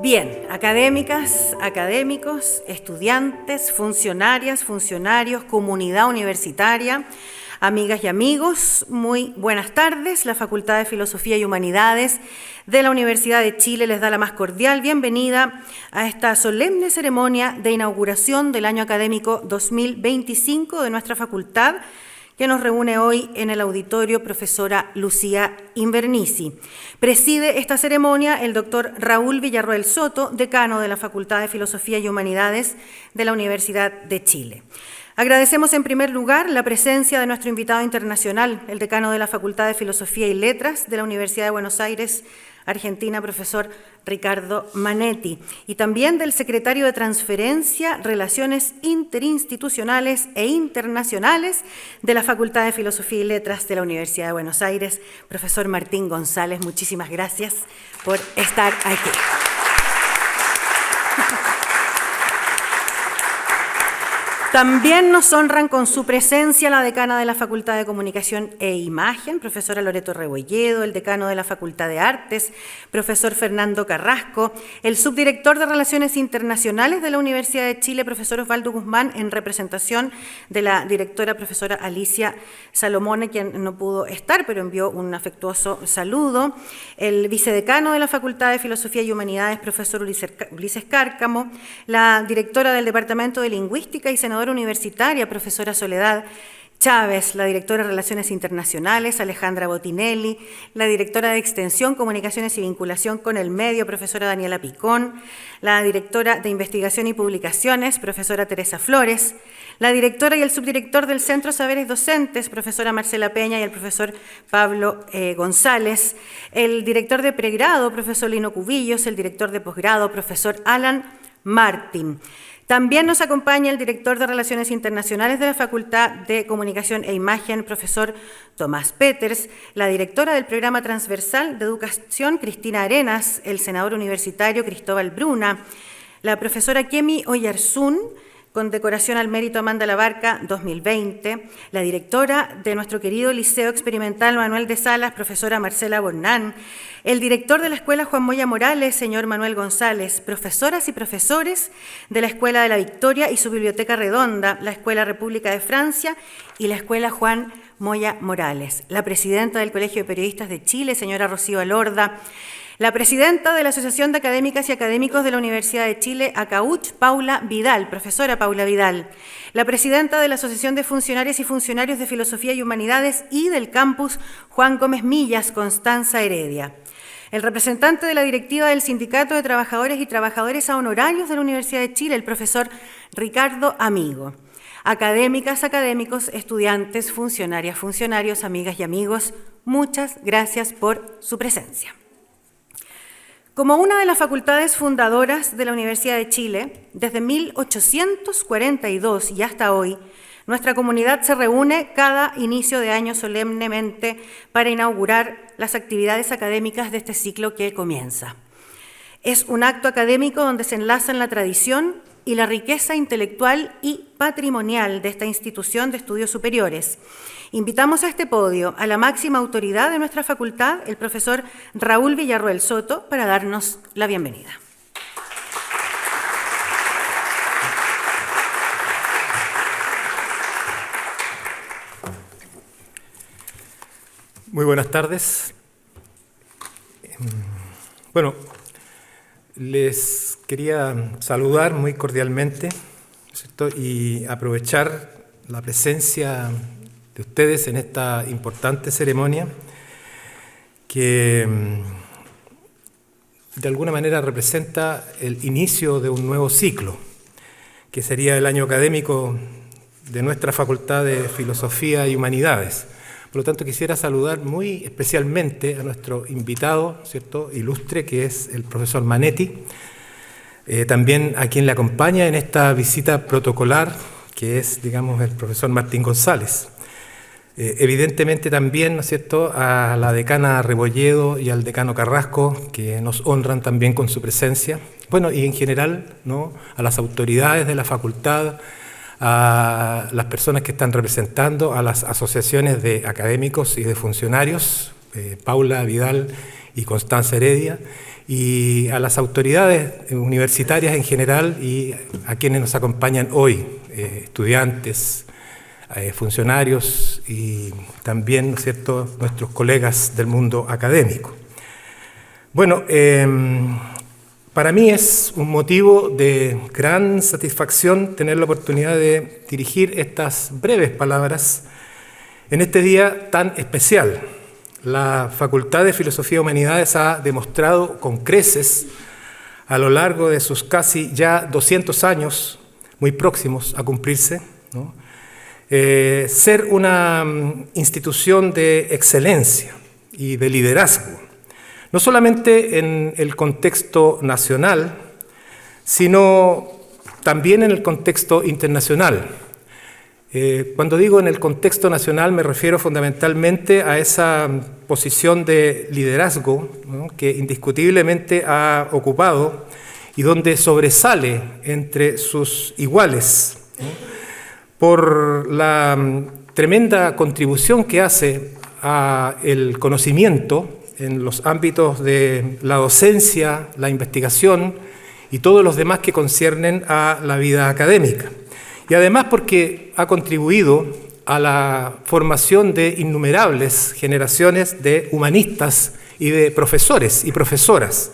Bien, académicas, académicos, estudiantes, funcionarias, funcionarios, comunidad universitaria, amigas y amigos, muy buenas tardes. La Facultad de Filosofía y Humanidades de la Universidad de Chile les da la más cordial bienvenida a esta solemne ceremonia de inauguración del año académico 2025 de nuestra facultad, que nos reúne hoy en el auditorio profesora Lucía Invernici. Preside esta ceremonia el doctor Raúl Villarroel Soto, decano de la Facultad de Filosofía y Humanidades de la Universidad de Chile. Agradecemos en primer lugar la presencia de nuestro invitado internacional, el decano de la Facultad de Filosofía y Letras de la Universidad de Buenos Aires, Argentina, profesor Ricardo Manetti, y también del secretario de Transferencia, Relaciones Interinstitucionales e Internacionales de la Facultad de Filosofía y Letras de la Universidad de Buenos Aires, profesor Martín González. Muchísimas gracias por estar aquí. También nos honran con su presencia la decana de la Facultad de Comunicación e Imagen, profesora Loreto Rebolledo, el decano de la Facultad de Artes, profesor Fernando Carrasco, el subdirector de Relaciones Internacionales de la Universidad de Chile, profesor Osvaldo Guzmán, en representación de la directora profesora Alicia Salomone, quien no pudo estar, pero envió un afectuoso saludo, el vicedecano de la Facultad de Filosofía y Humanidades, profesor Ulises Cárcamo, la directora del Departamento de Lingüística y senadora universitaria, profesora Soledad Chávez, la directora de Relaciones Internacionales, Alejandra Botinelli, la directora de Extensión, Comunicaciones y Vinculación con el Medio, profesora Daniela Picón, la directora de Investigación y Publicaciones, profesora Teresa Flores, la directora y el subdirector del Centro Saberes Docentes, profesora Marcela Peña y el profesor Pablo González, el director de pregrado, profesor Lino Cubillos, el director de posgrado, profesor Alan Martin. También nos acompaña el director de Relaciones Internacionales de la Facultad de Comunicación e Imagen, profesor Tomás Peters, la directora del Programa Transversal de Educación, Cristina Arenas, el senador universitario Cristóbal Bruna, la profesora Kemi Oyarzún, con decoración al mérito Amanda Labarca 2020, la directora de nuestro querido Liceo Experimental Manuel de Salas, profesora Marcela Bornán, el director de la Escuela Juan Moya Morales, señor Manuel González, profesoras y profesores de la Escuela de la Victoria y su Biblioteca Redonda, la Escuela República de Francia y la Escuela Juan Moya Morales, la presidenta del Colegio de Periodistas de Chile, señora Rocío Alorda, la presidenta de la Asociación de Académicas y Académicos de la Universidad de Chile, ACAUCH, Paula Vidal, profesora Paula Vidal, la presidenta de la Asociación de Funcionarias y Funcionarios de Filosofía y Humanidades y del campus Juan Gómez Millas, Constanza Heredia, el representante de la directiva del Sindicato de Trabajadores y Trabajadoras Honorarios de la Universidad de Chile, el profesor Ricardo Amigo, académicas, académicos, estudiantes, funcionarias, funcionarios, amigas y amigos, muchas gracias por su presencia. Como una de las facultades fundadoras de la Universidad de Chile, desde 1842 y hasta hoy, nuestra comunidad se reúne cada inicio de año solemnemente para inaugurar las actividades académicas de este ciclo que comienza. Es un acto académico donde se enlazan la tradición y la riqueza intelectual y patrimonial de esta institución de estudios superiores. Invitamos a este podio a la máxima autoridad de nuestra facultad, el profesor Raúl Villarroel Soto, para darnos la bienvenida. Muy buenas tardes. Bueno, les quería saludar muy cordialmente, ¿cierto? Y aprovechar la presencia de ustedes en esta importante ceremonia que de alguna manera representa el inicio de un nuevo ciclo, que sería el año académico de nuestra Facultad de Filosofía y Humanidades. Por lo tanto, quisiera saludar muy especialmente a nuestro invitado, ¿cierto?, ilustre, que es el profesor Manetti, también a quien le acompaña en esta visita protocolar, que es, digamos, el profesor Martín González. Evidentemente también, ¿no es cierto?, a la decana Rebolledo y al decano Carrasco, que nos honran también con su presencia. Bueno, y en general, ¿no?, a las autoridades de la facultad, a las personas que están representando, a las asociaciones de académicos y de funcionarios, Paula Vidal y Constanza Heredia, y a las autoridades universitarias en general y a quienes nos acompañan hoy, estudiantes, funcionarios y también, ¿no es cierto?, nuestros colegas del mundo académico. Bueno, para mí es un motivo de gran satisfacción tener la oportunidad de dirigir estas breves palabras en este día tan especial. La Facultad de Filosofía y Humanidades ha demostrado con creces a lo largo de sus casi ya 200 años, muy próximos a cumplirse, ¿no?, ser una institución de excelencia y de liderazgo, no solamente en el contexto nacional, sino también en el contexto internacional. Cuando digo en el contexto nacional me refiero fundamentalmente a esa posición de liderazgo, ¿no?, que indiscutiblemente ha ocupado y donde sobresale entre sus iguales, ¿no?, por la tremenda contribución que hace al conocimiento en los ámbitos de la docencia, la investigación y todos los demás que conciernen a la vida académica. Y además porque ha contribuido a la formación de innumerables generaciones de humanistas y de profesores y profesoras,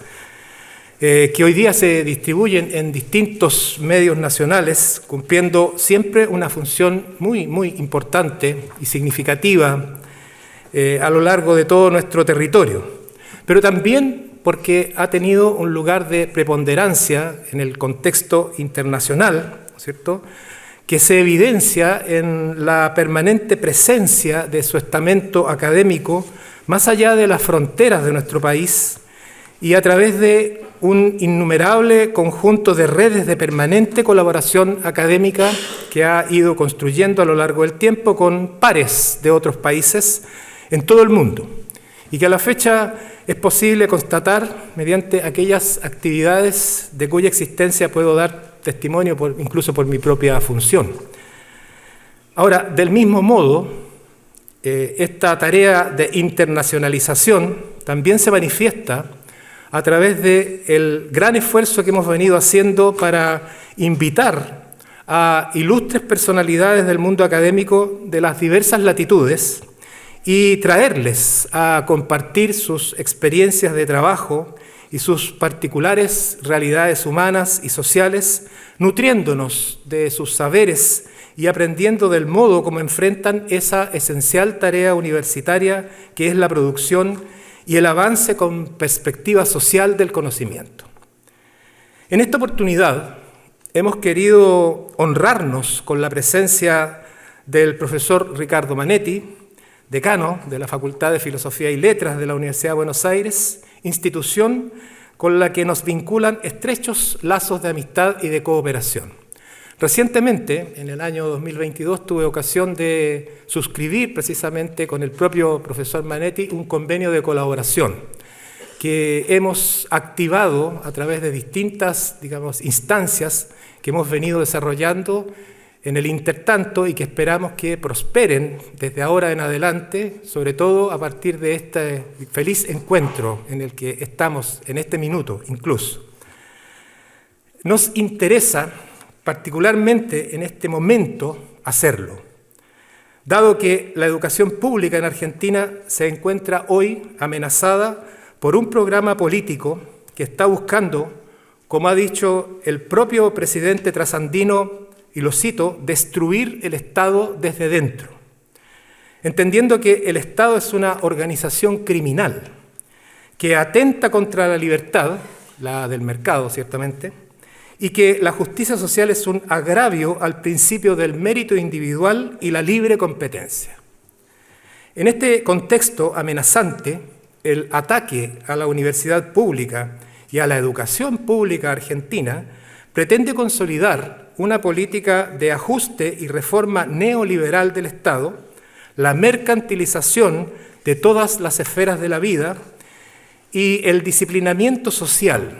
que hoy día se distribuyen en distintos medios nacionales, cumpliendo siempre una función muy, muy importante y significativa a lo largo de todo nuestro territorio, pero también porque ha tenido un lugar de preponderancia en el contexto internacional, ¿no es cierto?, que se evidencia en la permanente presencia de su estamento académico más allá de las fronteras de nuestro país y a través de un innumerable conjunto de redes de permanente colaboración académica que ha ido construyendo a lo largo del tiempo con pares de otros países en todo el mundo y que a la fecha es posible constatar mediante aquellas actividades de cuya existencia puedo dar testimonio incluso por mi propia función. Ahora, del mismo modo, esta tarea de internacionalización también se manifiesta a través del gran esfuerzo que hemos venido haciendo para invitar a ilustres personalidades del mundo académico de las diversas latitudes y traerles a compartir sus experiencias de trabajo y sus particulares realidades humanas y sociales, nutriéndonos de sus saberes y aprendiendo del modo como enfrentan esa esencial tarea universitaria que es la producción y el avance con perspectiva social del conocimiento. En esta oportunidad hemos querido honrarnos con la presencia del profesor Ricardo Manetti, decano de la Facultad de Filosofía y Letras de la Universidad de Buenos Aires, institución con la que nos vinculan estrechos lazos de amistad y de cooperación. Recientemente, en el año 2022, tuve ocasión de suscribir precisamente con el propio profesor Manetti un convenio de colaboración que hemos activado a través de distintas, instancias que hemos venido desarrollando en el intertanto y que esperamos que prosperen desde ahora en adelante, sobre todo a partir de este feliz encuentro en el que estamos en este minuto incluso. Nos interesa particularmente en este momento hacerlo, dado que la educación pública en Argentina se encuentra hoy amenazada por un programa político que está buscando, como ha dicho el propio presidente trasandino, y lo cito, destruir el Estado desde dentro, entendiendo que el Estado es una organización criminal que atenta contra la libertad, la del mercado ciertamente, y que la justicia social es un agravio al principio del mérito individual y la libre competencia. En este contexto amenazante, el ataque a la universidad pública y a la educación pública argentina pretende consolidar una política de ajuste y reforma neoliberal del Estado, la mercantilización de todas las esferas de la vida y el disciplinamiento social,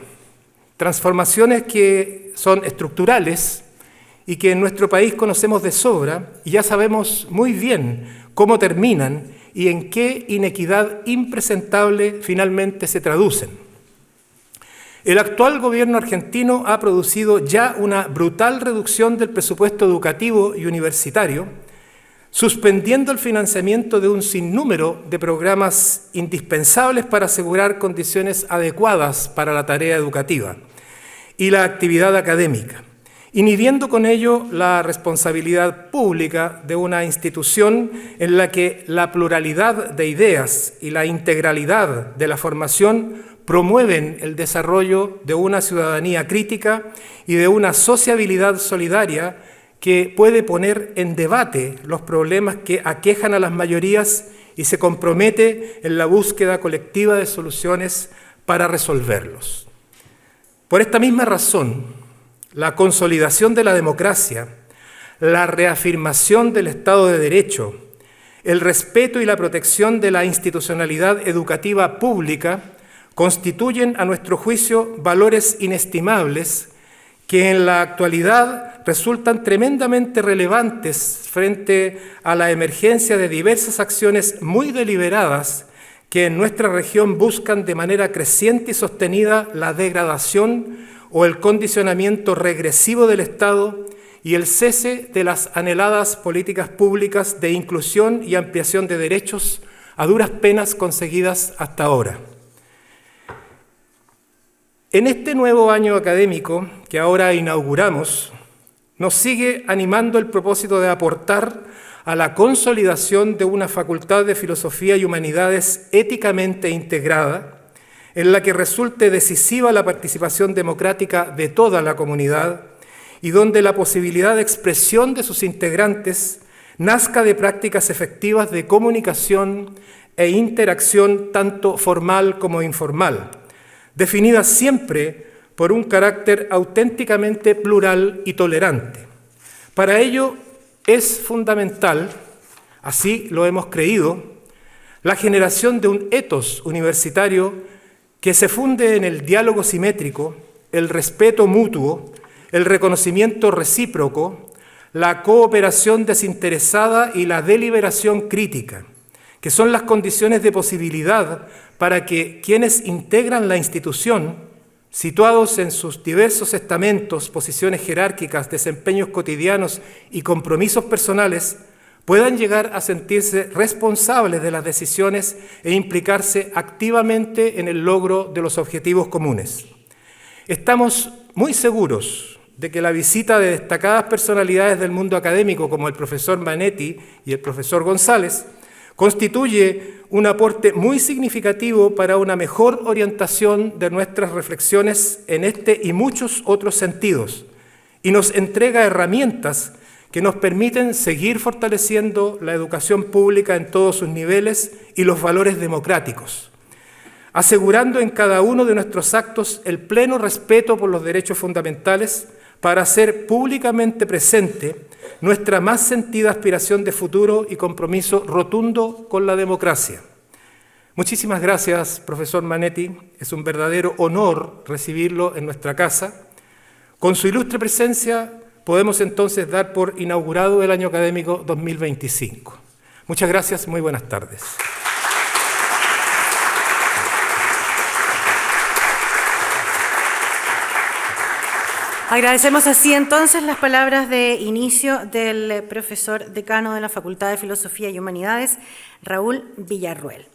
transformaciones que son estructurales y que en nuestro país conocemos de sobra y ya sabemos muy bien cómo terminan y en qué inequidad impresentable finalmente se traducen. El actual gobierno argentino ha producido ya una brutal reducción del presupuesto educativo y universitario, suspendiendo el financiamiento de un sinnúmero de programas indispensables para asegurar condiciones adecuadas para la tarea educativa y la actividad académica, inhibiendo con ello la responsabilidad pública de una institución en la que la pluralidad de ideas y la integralidad de la formación promueven el desarrollo de una ciudadanía crítica y de una sociabilidad solidaria que puede poner en debate los problemas que aquejan a las mayorías y se compromete en la búsqueda colectiva de soluciones para resolverlos. Por esta misma razón, la consolidación de la democracia, la reafirmación del Estado de Derecho, el respeto y la protección de la institucionalidad educativa pública constituyen, a nuestro juicio, valores inestimables que en la actualidad resultan tremendamente relevantes frente a la emergencia de diversas acciones muy deliberadas que en nuestra región buscan de manera creciente y sostenida la degradación o el condicionamiento regresivo del Estado y el cese de las anheladas políticas públicas de inclusión y ampliación de derechos a duras penas conseguidas hasta ahora. En este nuevo año académico que ahora inauguramos, nos sigue animando el propósito de aportar a la consolidación de una facultad de Filosofía y Humanidades éticamente integrada, en la que resulte decisiva la participación democrática de toda la comunidad y donde la posibilidad de expresión de sus integrantes nazca de prácticas efectivas de comunicación e interacción tanto formal como informal, definidas siempre por un carácter auténticamente plural y tolerante. Para ello es fundamental, así lo hemos creído, la generación de un ethos universitario que se funde en el diálogo simétrico, el respeto mutuo, el reconocimiento recíproco, la cooperación desinteresada y la deliberación crítica, que son las condiciones de posibilidad para que quienes integran la institución, situados en sus diversos estamentos, posiciones jerárquicas, desempeños cotidianos y compromisos personales, puedan llegar a sentirse responsables de las decisiones e implicarse activamente en el logro de los objetivos comunes. Estamos muy seguros de que la visita de destacadas personalidades del mundo académico, como el profesor Manetti y el profesor González, constituye un aporte muy significativo para una mejor orientación de nuestras reflexiones en este y muchos otros sentidos, y nos entrega herramientas que nos permiten seguir fortaleciendo la educación pública en todos sus niveles y los valores democráticos, asegurando en cada uno de nuestros actos el pleno respeto por los derechos fundamentales para hacer públicamente presente nuestra más sentida aspiración de futuro y compromiso rotundo con la democracia. Muchísimas gracias, profesor Manetti. Es un verdadero honor recibirlo en nuestra casa. Con su ilustre presencia podemos entonces dar por inaugurado el año académico 2025. Muchas gracias, muy buenas tardes. Agradecemos así entonces las palabras de inicio del profesor decano de la Facultad de Filosofía y Humanidades, Raúl Villarruel.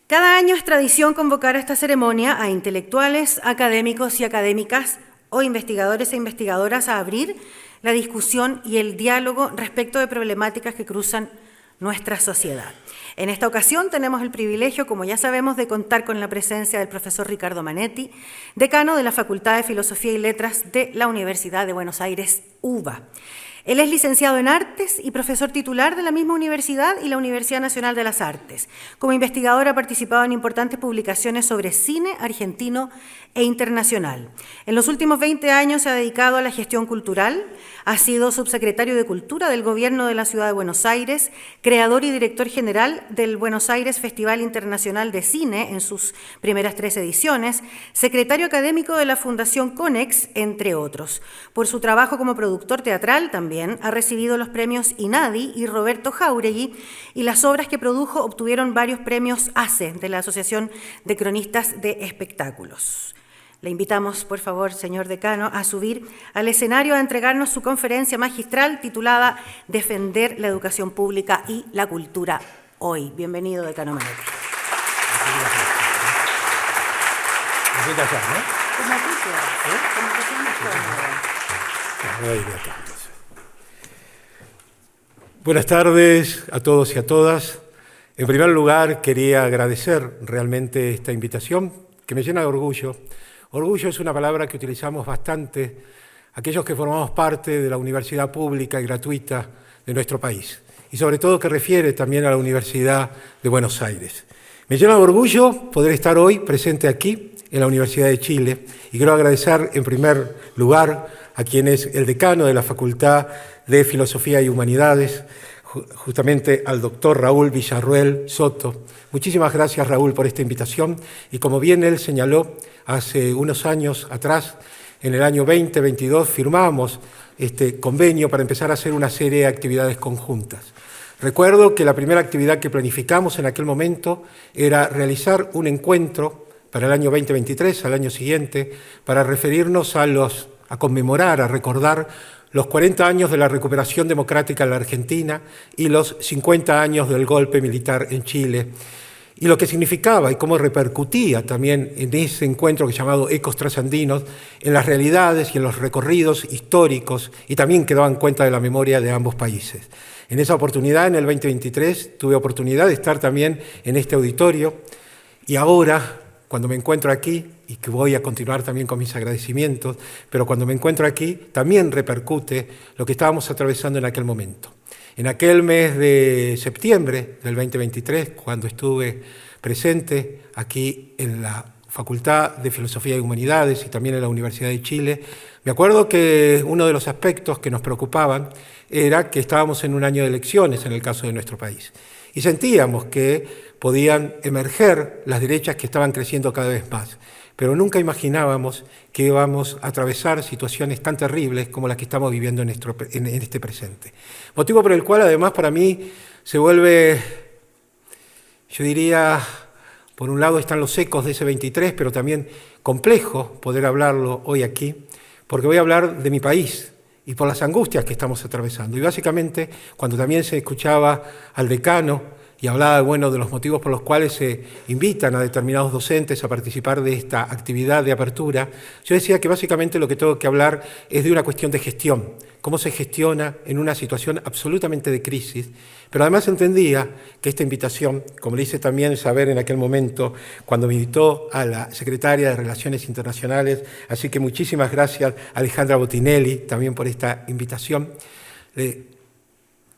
Cada año es tradición convocar a esta ceremonia a intelectuales, académicos y académicas o investigadores e investigadoras a abrir la discusión y el diálogo respecto de problemáticas que cruzan nuestra sociedad. En esta ocasión tenemos el privilegio, como ya sabemos, de contar con la presencia del profesor Ricardo Manetti, decano de la Facultad de Filosofía y Letras de la Universidad de Buenos Aires, UBA. Él es licenciado en Artes y profesor titular de la misma universidad y la Universidad Nacional de las Artes. Como investigador ha participado en importantes publicaciones sobre cine argentino e internacional. En los últimos 20 años se ha dedicado a la gestión cultural, ha sido subsecretario de Cultura del Gobierno de la Ciudad de Buenos Aires, creador y director general del Buenos Aires Festival Internacional de Cine en sus primeras 3 ediciones, secretario académico de la Fundación Conex, entre otros. Por su trabajo como productor teatral, también también ha recibido los premios INADI y Roberto Jáuregui, y las obras que produjo obtuvieron varios premios ACE de la Asociación de Cronistas de Espectáculos. Le invitamos, por favor, señor decano, a subir al escenario a entregarnos su conferencia magistral titulada Defender la educación pública y la cultura hoy. Bienvenido, decano Meletti. Buenas tardes a todos y a todas. En primer lugar, quería agradecer realmente esta invitación que me llena de orgullo. Orgullo es una palabra que utilizamos bastante aquellos que formamos parte de la universidad pública y gratuita de nuestro país, y sobre todo que refiere también a la Universidad de Buenos Aires. Me llena de orgullo poder estar hoy presente aquí en la Universidad de Chile, y quiero agradecer en primer lugar a quien es el decano de la Facultad de Filosofía y Humanidades, justamente al doctor Raúl Villarruel Soto. Muchísimas gracias, Raúl, por esta invitación, y como bien él señaló, hace unos años atrás, en el año 2022, firmamos este convenio para empezar a hacer una serie de actividades conjuntas. Recuerdo que la primera actividad que planificamos en aquel momento era realizar un encuentro para el año 2023, al año siguiente, para referirnos a conmemorar, a recordar los 40 años de la recuperación democrática en la Argentina y los 50 años del golpe militar en Chile, y lo que significaba y cómo repercutía también en ese encuentro llamado Ecos Trasandinos en las realidades y en los recorridos históricos, y también que daban cuenta de la memoria de ambos países. En esa oportunidad, en el 2023, tuve oportunidad de estar también en este auditorio, y ahora, cuando me encuentro aquí, y que voy a continuar también con mis agradecimientos, pero cuando me encuentro aquí también repercute lo que estábamos atravesando en aquel momento. En aquel mes de septiembre del 2023, cuando estuve presente aquí en la Facultad de Filosofía y Humanidades y también en la Universidad de Chile, me acuerdo que uno de los aspectos que nos preocupaban era que estábamos en un año de elecciones en el caso de nuestro país. Y sentíamos que podían emerger las derechas que estaban creciendo cada vez más. Pero nunca imaginábamos que íbamos a atravesar situaciones tan terribles como las que estamos viviendo en este presente. Motivo por el cual, además, para mí se vuelve, yo diría, por un lado están los ecos de ese 23, pero también complejo poder hablarlo hoy aquí, porque voy a hablar de mi país y por las angustias que estamos atravesando. Y básicamente, cuando también se escuchaba al decano, y hablaba, bueno, de los motivos por los cuales se invitan a determinados docentes a participar de esta actividad de apertura, yo decía que básicamente lo que tengo que hablar es de una cuestión de gestión, cómo se gestiona en una situación absolutamente de crisis, pero además entendía que esta invitación, como le hice también saber en aquel momento cuando me invitó a la secretaria de Relaciones Internacionales, así que muchísimas gracias a Alejandra Botinelli también por esta invitación.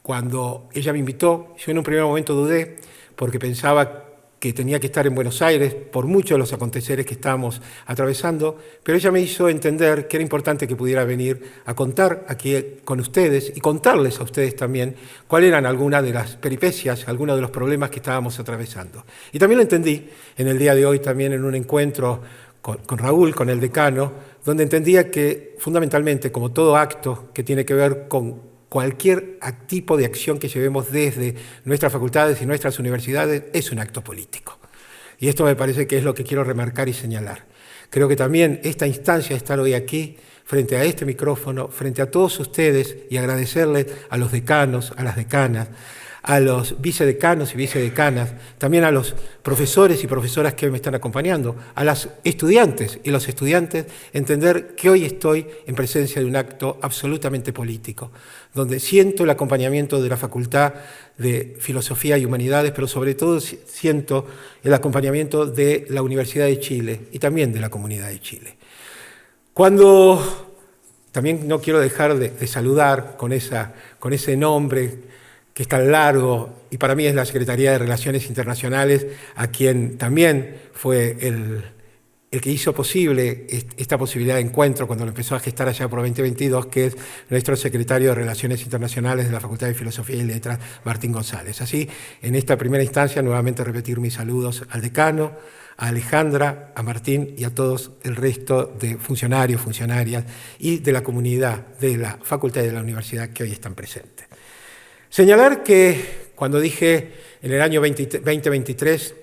Cuando ella me invitó, yo en un primer momento dudé porque pensaba que tenía que estar en Buenos Aires por muchos de los aconteceres que estábamos atravesando, pero ella me hizo entender que era importante que pudiera venir a contar aquí con ustedes y contarles a ustedes también cuáles eran algunas de las peripecias, algunos de los problemas que estábamos atravesando. Y también lo entendí en el día de hoy también en un encuentro con Raúl, con el decano, donde entendía que fundamentalmente, como todo acto que tiene que ver con cualquier tipo de acción que llevemos desde nuestras facultades y nuestras universidades es un acto político. Y esto me parece que es lo que quiero remarcar y señalar. Creo que también esta instancia de estar hoy aquí, frente a este micrófono, frente a todos ustedes, y agradecerles a los decanos, a las decanas, a los vicedecanos y vicedecanas, también a los profesores y profesoras que me están acompañando, a las estudiantes y los estudiantes, entender que hoy estoy en presencia de un acto absolutamente político, donde siento el acompañamiento de la Facultad de Filosofía y Humanidades, pero sobre todo siento el acompañamiento de la Universidad de Chile y también de la Comunidad de Chile. Cuando también no quiero dejar de saludar con ese nombre que es tan largo, y para mí es la Secretaría de Relaciones Internacionales, a quien también fue el que hizo posible esta posibilidad de encuentro cuando lo empezó a gestar allá por 2022, que es nuestro secretario de Relaciones Internacionales de la Facultad de Filosofía y Letras, Martín González. Así, en esta primera instancia, nuevamente repetir mis saludos al decano, a Alejandra, a Martín y a todos el resto de funcionarios, funcionarias y de la comunidad de la facultad y de la universidad que hoy están presentes. Señalar que cuando dije en el año 2023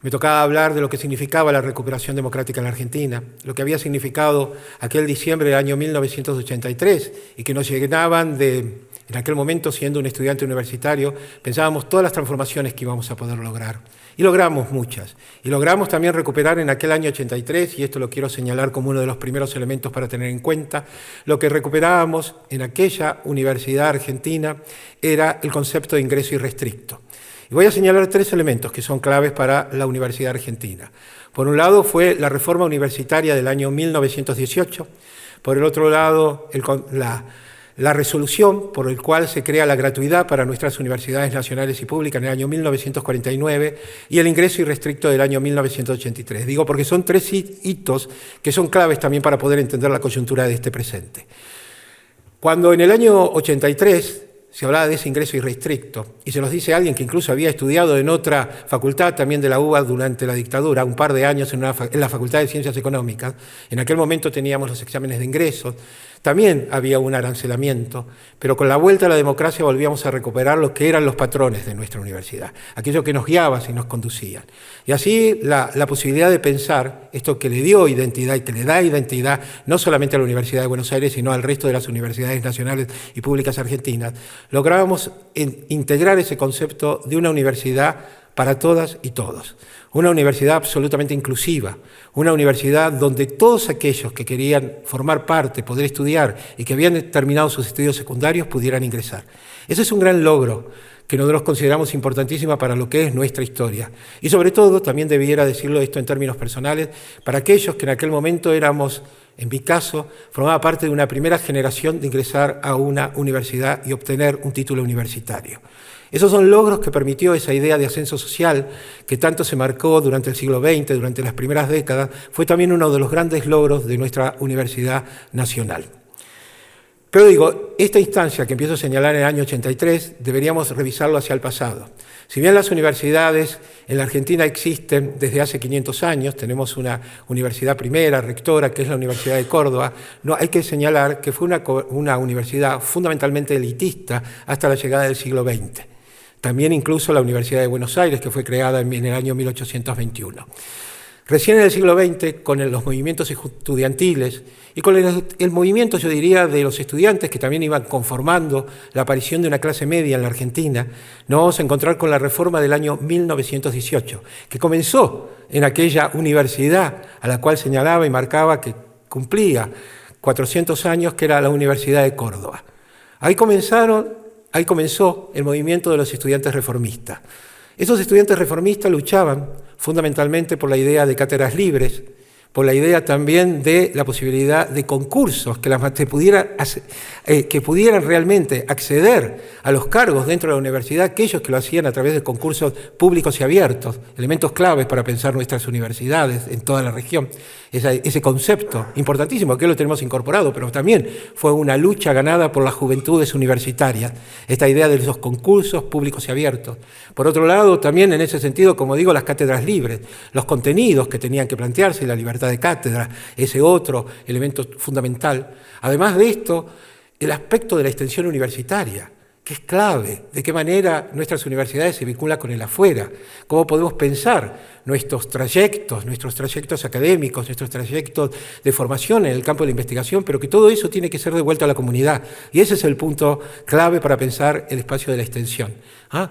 me tocaba hablar de lo que significaba la recuperación democrática en la Argentina, lo que había significado aquel diciembre del año 1983 y que nos llenaban en aquel momento, siendo un estudiante universitario, pensábamos todas las transformaciones que íbamos a poder lograr. Y logramos muchas. Y logramos también recuperar en aquel año 83, y esto lo quiero señalar como uno de los primeros elementos para tener en cuenta, lo que recuperábamos en aquella universidad argentina era el concepto de ingreso irrestricto. Y voy a señalar 3 elementos que son claves para la Universidad Argentina. Por un lado fue la reforma universitaria del año 1918, por el otro lado la resolución por la cual se crea la gratuidad para nuestras universidades nacionales y públicas en el año 1949 y el ingreso irrestricto del año 1983. Digo porque son 3 hitos que son claves también para poder entender la coyuntura de este presente. Cuando en el año 83 se hablaba de ese ingreso irrestricto, y se nos dice alguien que incluso había estudiado en otra facultad también de la UBA durante la dictadura, un par de años en la Facultad de Ciencias Económicas. En aquel momento teníamos los exámenes de ingreso, también había un arancelamiento, pero con la vuelta a la democracia volvíamos a recuperar lo que eran los patrones de nuestra universidad, aquello que nos guiaba y nos conducían. Y así la posibilidad de pensar esto que le dio identidad y que le da identidad no solamente a la Universidad de Buenos Aires, sino al resto de las universidades nacionales y públicas argentinas, lográbamos integrar ese concepto de una universidad para todas y todos. Una universidad absolutamente inclusiva, una universidad donde todos aquellos que querían formar parte, poder estudiar y que habían terminado sus estudios secundarios pudieran ingresar. Ese es un gran logro que nosotros consideramos importantísima para lo que es nuestra historia. Y sobre todo, también debiera decirlo esto en términos personales, para aquellos que en aquel momento éramos, en mi caso, formaba parte de una primera generación de ingresar a una universidad y obtener un título universitario. Esos son logros que permitió esa idea de ascenso social que tanto se marcó durante el siglo XX, durante las primeras décadas, fue también uno de los grandes logros de nuestra Universidad Nacional. Pero digo, esta instancia que empiezo a señalar en el año 83, deberíamos revisarlo hacia el pasado. Si bien las universidades en la Argentina existen desde hace 500 años, tenemos una universidad primera, rectora, que es la Universidad de Córdoba, no, hay que señalar que fue una universidad fundamentalmente elitista hasta la llegada del siglo XX. También incluso la Universidad de Buenos Aires, que fue creada en el año 1821. Recién en el siglo XX, con los movimientos estudiantiles y con el movimiento, yo diría, de los estudiantes que también iban conformando la aparición de una clase media en la Argentina, nos vamos a encontrar con la reforma del año 1918, que comenzó en aquella universidad a la cual señalaba y marcaba que cumplía 400 años, que era la Universidad de Córdoba. Ahí comenzó el movimiento de los estudiantes reformistas. Esos estudiantes reformistas luchaban fundamentalmente por la idea de cátedras libres, por la idea también de la posibilidad de concursos, que pudieran realmente acceder a los cargos dentro de la universidad, aquellos que lo hacían a través de concursos públicos y abiertos, elementos claves para pensar nuestras universidades en toda la región. Ese concepto importantísimo que lo tenemos incorporado, pero también fue una lucha ganada por las juventudes universitarias, esta idea de esos concursos públicos y abiertos. Por otro lado, también en ese sentido, como digo, las cátedras libres, los contenidos que tenían que plantearse, la libertad de cátedra, ese otro elemento fundamental. Además de esto, el aspecto de la extensión universitaria, que es clave, de qué manera nuestras universidades se vinculan con el afuera, cómo podemos pensar nuestros trayectos académicos, nuestros trayectos de formación en el campo de la investigación, pero que todo eso tiene que ser devuelto a la comunidad. Y ese es el punto clave para pensar el espacio de la extensión.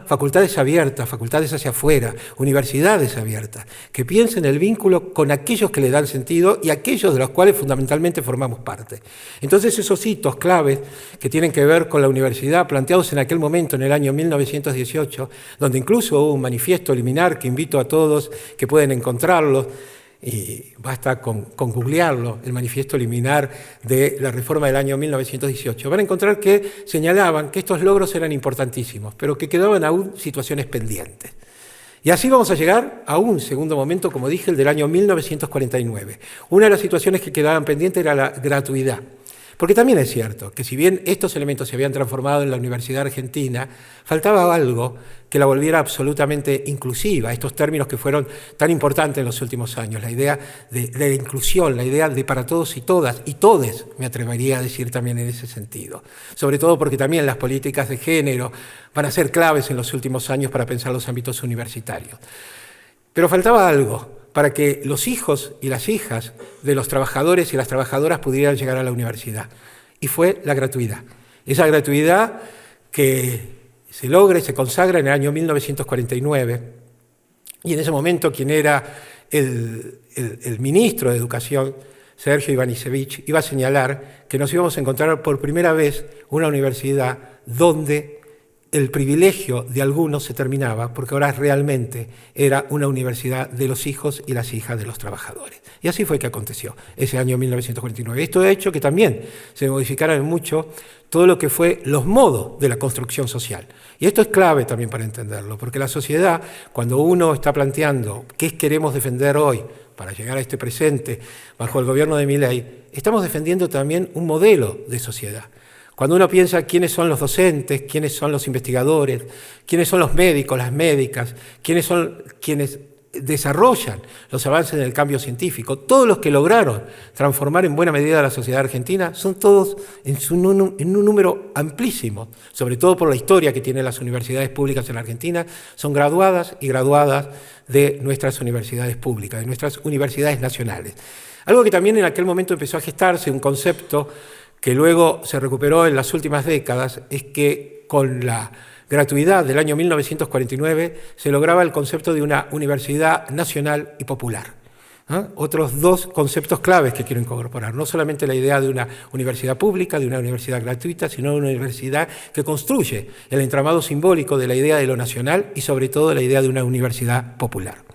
Facultades abiertas, facultades hacia afuera, universidades abiertas, que piensen el vínculo con aquellos que le dan sentido y aquellos de los cuales fundamentalmente formamos parte. Entonces esos hitos claves que tienen que ver con la universidad, planteados en aquel momento, en el año 1918, donde incluso hubo un manifiesto liminar que invito a todos que pueden encontrarlo, y basta con googlearlo, el manifiesto liminar de la reforma del año 1918, van a encontrar que señalaban que estos logros eran importantísimos, pero que quedaban aún situaciones pendientes. Y así vamos a llegar a un segundo momento, como dije, el del año 1949. Una de las situaciones que quedaban pendientes era la gratuidad. Porque también es cierto que si bien estos elementos se habían transformado en la Universidad Argentina, faltaba algo que la volviera absolutamente inclusiva, estos términos que fueron tan importantes en los últimos años, la idea de la inclusión, la idea de para todos y todas, y todes, me atrevería a decir también en ese sentido. Sobre todo porque también las políticas de género van a ser claves en los últimos años para pensar los ámbitos universitarios. Pero faltaba algo para que los hijos y las hijas de los trabajadores y las trabajadoras pudieran llegar a la universidad. Y fue la gratuidad. Esa gratuidad que se logra y se consagra en el año 1949. Y en ese momento quien era el ministro de Educación, Sergio Ivanišević, iba a señalar que nos íbamos a encontrar por primera vez una universidad donde el privilegio de algunos se terminaba, porque ahora realmente era una universidad de los hijos y las hijas de los trabajadores. Y así fue que aconteció ese año 1949. Esto ha hecho que también se modificaran mucho todo lo que fue los modos de la construcción social. Y esto es clave también para entenderlo, porque la sociedad, cuando uno está planteando qué queremos defender hoy para llegar a este presente bajo el gobierno de Milei, estamos defendiendo también un modelo de sociedad. Cuando uno piensa quiénes son los docentes, quiénes son los investigadores, quiénes son los médicos, las médicas, quiénes son quienes desarrollan los avances en el cambio científico, todos los que lograron transformar en buena medida la sociedad argentina, son todos en un número amplísimo, sobre todo por la historia que tienen las universidades públicas en la Argentina, son graduadas y graduadas de nuestras universidades públicas, de nuestras universidades nacionales. Algo que también en aquel momento empezó a gestarse, un concepto que luego se recuperó en las últimas décadas, es que con la gratuidad del año 1949 se lograba el concepto de una universidad nacional y popular. Otros dos conceptos claves que quiero incorporar, no solamente la idea de una universidad pública, de una universidad gratuita, sino de una universidad que construye el entramado simbólico de la idea de lo nacional y sobre todo la idea de una universidad popular.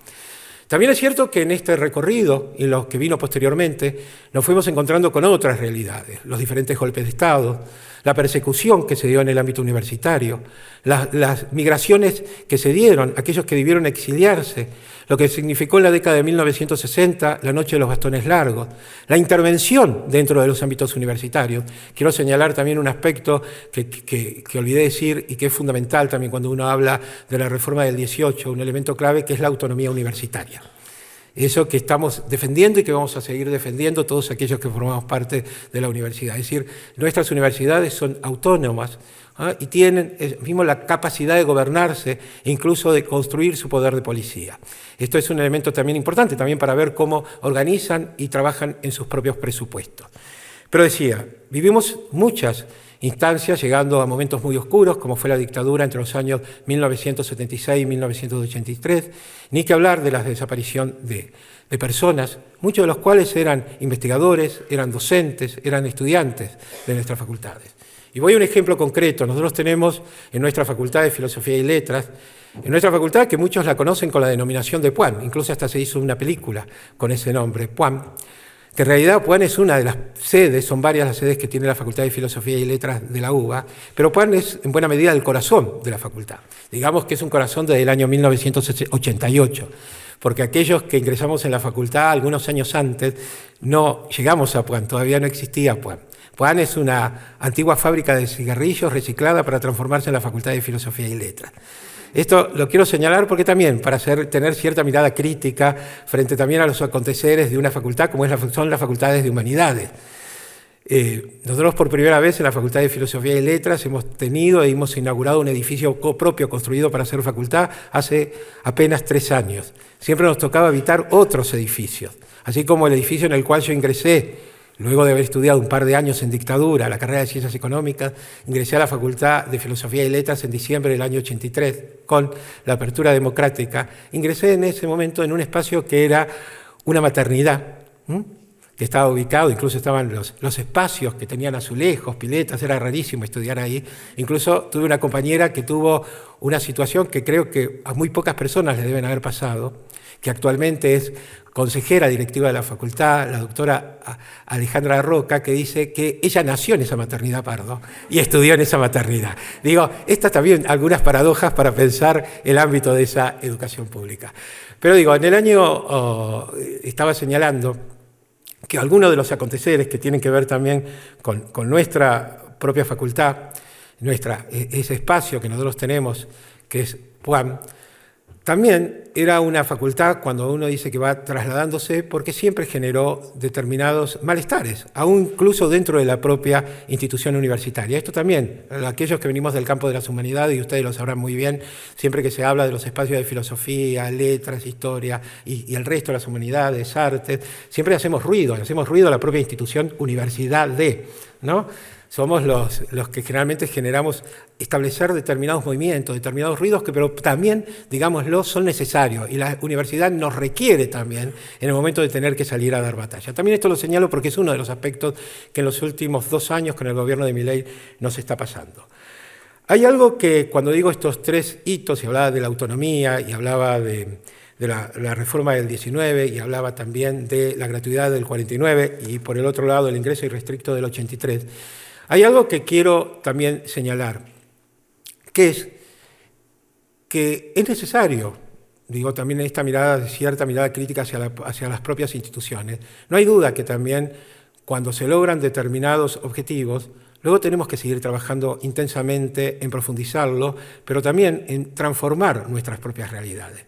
También es cierto que en este recorrido y lo que vino posteriormente nos fuimos encontrando con otras realidades, los diferentes golpes de Estado, la persecución que se dio en el ámbito universitario, las migraciones que se dieron, aquellos que debieron exiliarse, lo que significó en la década de 1960 la noche de los bastones largos, la intervención dentro de los ámbitos universitarios. Quiero señalar también un aspecto que olvidé decir y que es fundamental también cuando uno habla de la reforma del 18, un elemento clave que es la autonomía universitaria. Eso que estamos defendiendo y que vamos a seguir defendiendo todos aquellos que formamos parte de la universidad. Es decir, nuestras universidades son autónomas y tienen mismo la capacidad de gobernarse e incluso de construir su poder de policía. Esto es un elemento también importante también para ver cómo organizan y trabajan en sus propios presupuestos. Pero decía, vivimos muchas instancias llegando a momentos muy oscuros, como fue la dictadura entre los años 1976 y 1983, ni que hablar de la desaparición de personas, muchos de los cuales eran investigadores, eran docentes, eran estudiantes de nuestras facultades. Y voy a un ejemplo concreto. Nosotros tenemos en nuestra Facultad de Filosofía y Letras, en nuestra facultad que muchos la conocen con la denominación de PUAN, incluso hasta se hizo una película con ese nombre, PUAN, que en realidad PUAN es una de las sedes, son varias las sedes que tiene la Facultad de Filosofía y Letras de la UBA, pero PUAN es en buena medida el corazón de la facultad. Digamos que es un corazón desde el año 1988, porque aquellos que ingresamos en la facultad algunos años antes no llegamos a PUAN, todavía no existía PUAN. PUAN es una antigua fábrica de cigarrillos reciclada para transformarse en la Facultad de Filosofía y Letras. Esto lo quiero señalar porque también para tener cierta mirada crítica frente también a los aconteceres de una facultad como son las facultades de humanidades. Nosotros por primera vez en la Facultad de Filosofía y Letras hemos tenido e hemos inaugurado un edificio propio construido para ser facultad hace apenas 3 años. Siempre nos tocaba habitar otros edificios, así como el edificio en el cual yo ingresé. Luego de haber estudiado un par de años en dictadura, la carrera de Ciencias Económicas, ingresé a la Facultad de Filosofía y Letras en diciembre del año 83, con la apertura democrática. Ingresé en ese momento en un espacio que era una maternidad, que estaba ubicado, incluso estaban los espacios que tenían azulejos, piletas, era rarísimo estudiar ahí. Incluso tuve una compañera que tuvo una situación que creo que a muy pocas personas les deben haber pasado, que actualmente es consejera directiva de la facultad, la doctora Alejandra Roca, que dice que ella nació en esa maternidad Pardo y estudió en esa maternidad. Digo, estas también algunas paradojas para pensar el ámbito de esa educación pública. Pero digo, en el año estaba señalando que algunos de los aconteceres que tienen que ver también con nuestra propia facultad, ese espacio que nosotros tenemos, que es PUAM, también era una facultad, cuando uno dice que va trasladándose, porque siempre generó determinados malestares, aún incluso dentro de la propia institución universitaria. Esto también, aquellos que venimos del campo de las humanidades, y ustedes lo sabrán muy bien, siempre que se habla de los espacios de filosofía, letras, historia y el resto de las humanidades, artes, siempre hacemos ruido a la propia institución universidad ¿no? Somos los que generalmente generamos establecer determinados movimientos, determinados ruidos, pero también, digámoslo, son necesarios. Y la universidad nos requiere también en el momento de tener que salir a dar batalla. También esto lo señalo porque es uno de los aspectos que en los últimos 2 años con el gobierno de Milei nos está pasando. Hay algo que cuando digo estos 3 hitos, y hablaba de la autonomía, y hablaba de la reforma del 19, y hablaba también de la gratuidad del 49, y por el otro lado el ingreso irrestricto del 83, hay algo que quiero también señalar, que es que es necesario, digo también esta mirada, cierta mirada crítica hacia las propias instituciones. No hay duda que también cuando se logran determinados objetivos, luego tenemos que seguir trabajando intensamente en profundizarlo, pero también en transformar nuestras propias realidades.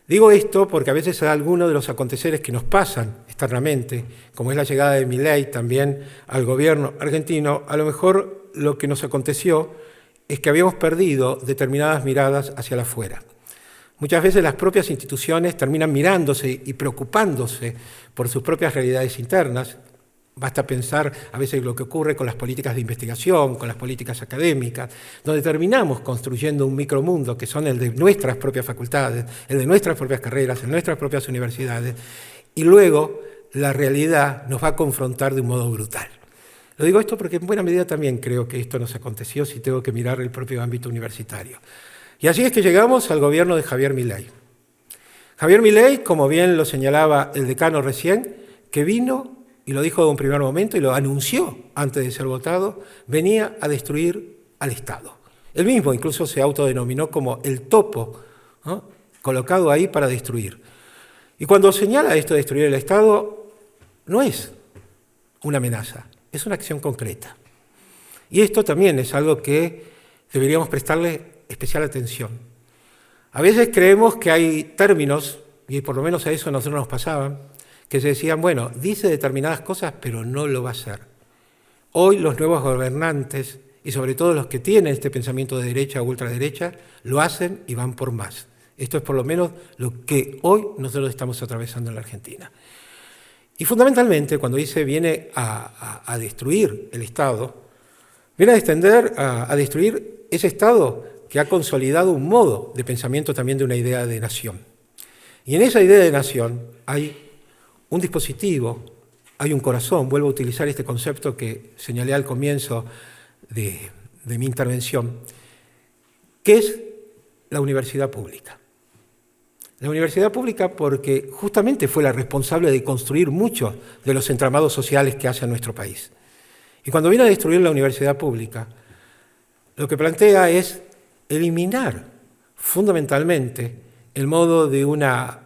Digo esto porque a veces algunos de los aconteceres que nos pasan externamente, como es la llegada de Milei también al gobierno argentino, a lo mejor lo que nos aconteció es que habíamos perdido determinadas miradas hacia la afuera. Muchas veces las propias instituciones terminan mirándose y preocupándose por sus propias realidades internas. Basta pensar a veces lo que ocurre con las políticas de investigación, con las políticas académicas, donde terminamos construyendo un micromundo que son el de nuestras propias facultades, el de nuestras propias carreras, el de nuestras propias universidades, y luego la realidad nos va a confrontar de un modo brutal. Lo digo esto porque en buena medida también creo que esto nos aconteció si tengo que mirar el propio ámbito universitario. Y así es que llegamos al gobierno de Javier Milei. Javier Milei, como bien lo señalaba el decano recién, que vino, y lo dijo de un primer momento y lo anunció antes de ser votado, venía a destruir al Estado. Él mismo incluso se autodenominó como el topo, ¿no?, colocado ahí para destruir. Y cuando señala esto de destruir el Estado, no es una amenaza, es una acción concreta. Y esto también es algo que deberíamos prestarle especial atención. A veces creemos que hay términos, y por lo menos a eso a nosotros nos pasaban, que se decían, bueno, dice determinadas cosas, pero no lo va a hacer. Hoy los nuevos gobernantes, y sobre todo los que tienen este pensamiento de derecha o ultraderecha, lo hacen y van por más. Esto es por lo menos lo que hoy nosotros estamos atravesando en la Argentina. Y fundamentalmente, cuando dice viene a destruir el Estado, viene a extender, a destruir ese Estado que ha consolidado un modo de pensamiento también de una idea de nación. Y en esa idea de nación hay un dispositivo, hay un corazón, vuelvo a utilizar este concepto que señalé al comienzo de mi intervención, que es la universidad pública. La universidad pública porque justamente fue la responsable de construir muchos de los entramados sociales que hace nuestro país. Y cuando viene a destruir la universidad pública, lo que plantea es eliminar fundamentalmente el modo de una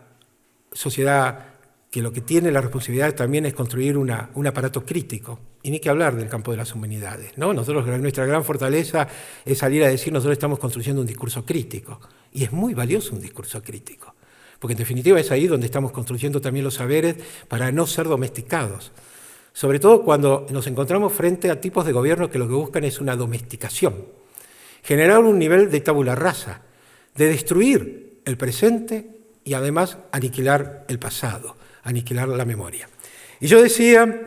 sociedad que lo que tiene la responsabilidad también es construir un aparato crítico, y ni que hablar del campo de las humanidades, ¿no? Nuestra gran fortaleza es salir a decir nosotros estamos construyendo un discurso crítico, y es muy valioso un discurso crítico, porque en definitiva es ahí donde estamos construyendo también los saberes para no ser domesticados, sobre todo cuando nos encontramos frente a tipos de gobierno que lo que buscan es una domesticación, generar un nivel de tabula rasa, de destruir el presente y además aniquilar el pasado, aniquilar la memoria. Y yo decía,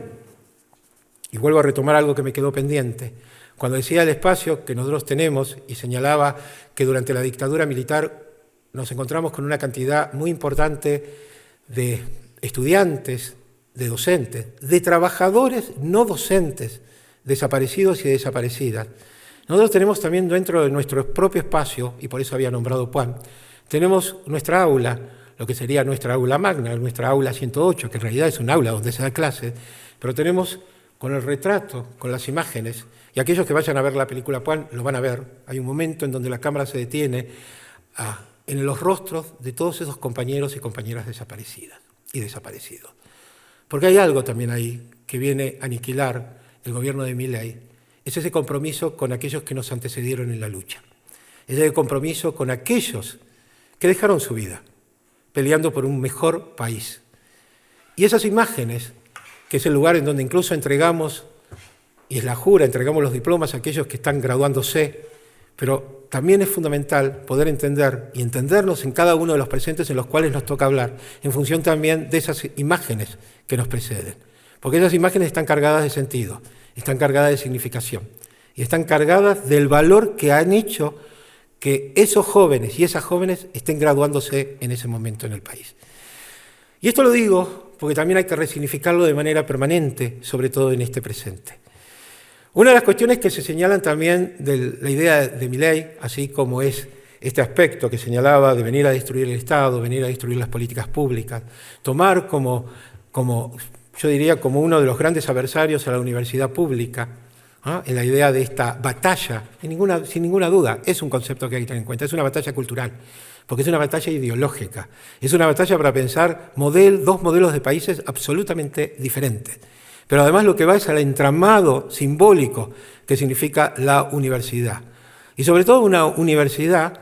y vuelvo a retomar algo que me quedó pendiente, cuando decía el espacio que nosotros tenemos y señalaba que durante la dictadura militar nos encontramos con una cantidad muy importante de estudiantes, de docentes, de trabajadores no docentes, desaparecidos y desaparecidas. Nosotros tenemos también dentro de nuestro propio espacio, y por eso había nombrado PUAM, tenemos nuestra aula, lo que sería nuestra aula magna, nuestra aula 108, que en realidad es un aula donde se da clase, pero tenemos con el retrato, con las imágenes, y aquellos que vayan a ver la película Puan lo van a ver, hay un momento en donde la cámara se detiene en los rostros de todos esos compañeros y compañeras desaparecidas y desaparecidos. Porque hay algo también ahí que viene a aniquilar el gobierno de Milei, es ese compromiso con aquellos que nos antecedieron en la lucha, ese compromiso con aquellos que dejaron su vida peleando por un mejor país. Y esas imágenes, que es el lugar en donde incluso entregamos, y es la jura, entregamos los diplomas a aquellos que están graduándose, pero también es fundamental poder entender y entendernos en cada uno de los presentes en los cuales nos toca hablar, en función también de esas imágenes que nos preceden. Porque esas imágenes están cargadas de sentido, están cargadas de significación, y están cargadas del valor que han hecho que esos jóvenes y esas jóvenes estén graduándose en ese momento en el país. Y esto lo digo porque también hay que resignificarlo de manera permanente, sobre todo en este presente. Una de las cuestiones que se señalan también de la idea de Milei, así como es este aspecto que señalaba de venir a destruir el Estado, venir a destruir las políticas públicas, tomar como yo diría, como uno de los grandes adversarios a la universidad pública, en la idea de esta batalla, sin ninguna duda, es un concepto que hay que tener en cuenta, es una batalla cultural, porque es una batalla ideológica, es una batalla para pensar dos modelos de países absolutamente diferentes. Pero además lo que va es al entramado simbólico que significa la universidad. Y sobre todo una universidad,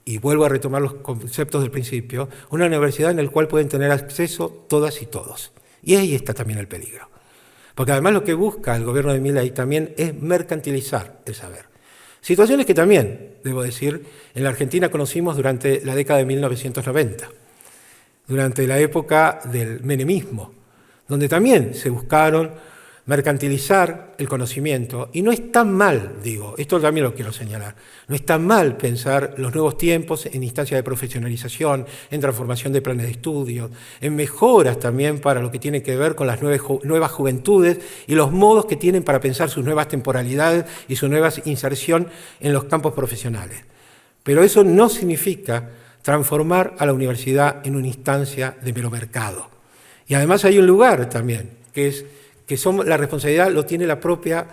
y vuelvo a retomar los conceptos del principio, una universidad en la cual pueden tener acceso todas y todos. Y ahí está también el peligro. Porque además lo que busca el gobierno de Milei también es mercantilizar el saber. Situaciones que también, debo decir, en la Argentina conocimos durante la década de 1990, durante la época del menemismo, donde también se buscaron mercantilizar el conocimiento. Y no es tan mal, digo, esto también lo quiero señalar, no es tan mal pensar los nuevos tiempos en instancias de profesionalización, en transformación de planes de estudio, en mejoras también para lo que tiene que ver con las nuevas juventudes y los modos que tienen para pensar sus nuevas temporalidades y su nueva inserción en los campos profesionales. Pero eso no significa transformar a la universidad en una instancia de mero mercado. Y además hay un lugar también, la responsabilidad lo tiene la propia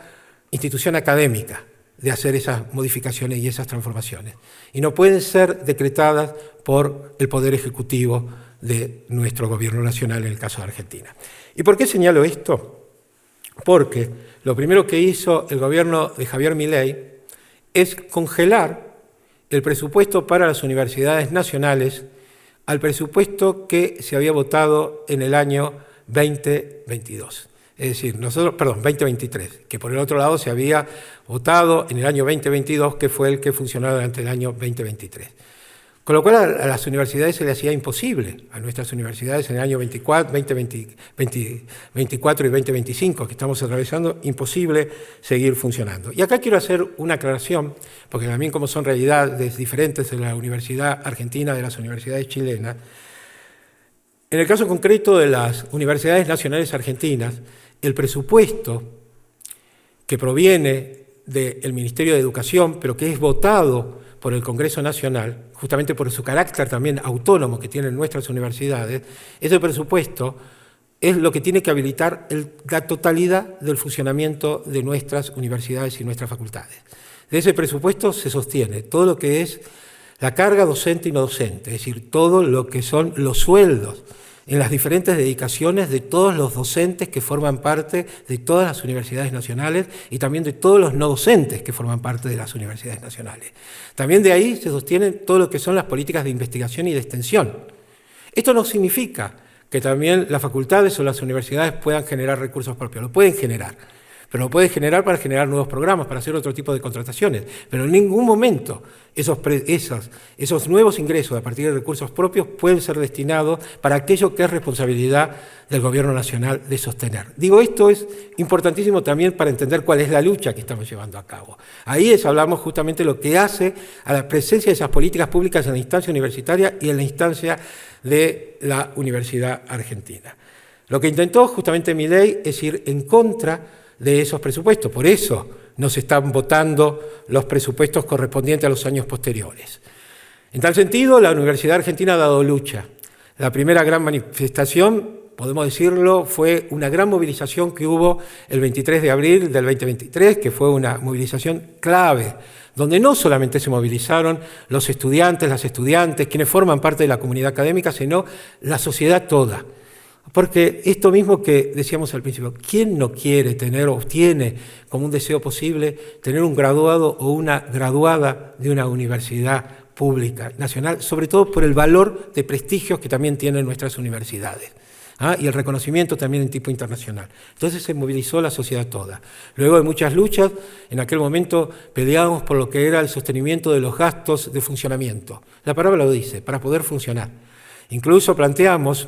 institución académica de hacer esas modificaciones y esas transformaciones. Y no pueden ser decretadas por el Poder Ejecutivo de nuestro Gobierno Nacional, en el caso de Argentina. ¿Y por qué señalo esto? Porque lo primero que hizo el gobierno de Javier Milei es congelar el presupuesto para las universidades nacionales al presupuesto que se había votado en el año 2022. Es decir, 2023, que por el otro lado se había votado en el año 2022, que fue el que funcionó durante el año 2023. Con lo cual a las universidades se le hacía imposible, a nuestras universidades en el año 2024 y 2025, que estamos atravesando, imposible seguir funcionando. Y acá quiero hacer una aclaración, porque también como son realidades diferentes de la universidad argentina, de las universidades chilenas, en el caso concreto de las universidades nacionales argentinas, el presupuesto que proviene del Ministerio de Educación, pero que es votado por el Congreso Nacional, justamente por su carácter también autónomo que tienen nuestras universidades, ese presupuesto es lo que tiene que habilitar la totalidad del funcionamiento de nuestras universidades y nuestras facultades. De ese presupuesto se sostiene todo lo que es la carga docente y no docente, es decir, todo lo que son los sueldos en las diferentes dedicaciones de todos los docentes que forman parte de todas las universidades nacionales y también de todos los no docentes que forman parte de las universidades nacionales. También de ahí se sostienen todo lo que son las políticas de investigación y de extensión. Esto no significa que también las facultades o las universidades puedan generar recursos propios, lo pueden generar, pero lo pueden generar para generar nuevos programas, para hacer otro tipo de contrataciones, pero en ningún momento esos nuevos ingresos a partir de recursos propios pueden ser destinados para aquello que es responsabilidad del Gobierno Nacional de sostener. Digo, esto es importantísimo también para entender cuál es la lucha que estamos llevando a cabo. Ahí hablamos justamente lo que hace a la presencia de esas políticas públicas en la instancia universitaria y en la instancia de la Universidad Argentina. Lo que intentó justamente Milei es ir en contra de esos presupuestos, por eso no se están votando los presupuestos correspondientes a los años posteriores. En tal sentido, la Universidad Argentina ha dado lucha. La primera gran manifestación, podemos decirlo, fue una gran movilización que hubo el 23 de abril del 2023, que fue una movilización clave, donde no solamente se movilizaron los estudiantes, las estudiantes, quienes forman parte de la comunidad académica, sino la sociedad toda. Porque esto mismo que decíamos al principio, ¿quién no quiere tener o tiene como un deseo posible tener un graduado o una graduada de una universidad pública, nacional, sobre todo por el valor de prestigios que también tienen nuestras universidades? Y el reconocimiento también en tipo internacional. Entonces se movilizó la sociedad toda. Luego de muchas luchas, en aquel momento peleábamos por lo que era el sostenimiento de los gastos de funcionamiento. La palabra lo dice, para poder funcionar. Incluso planteamos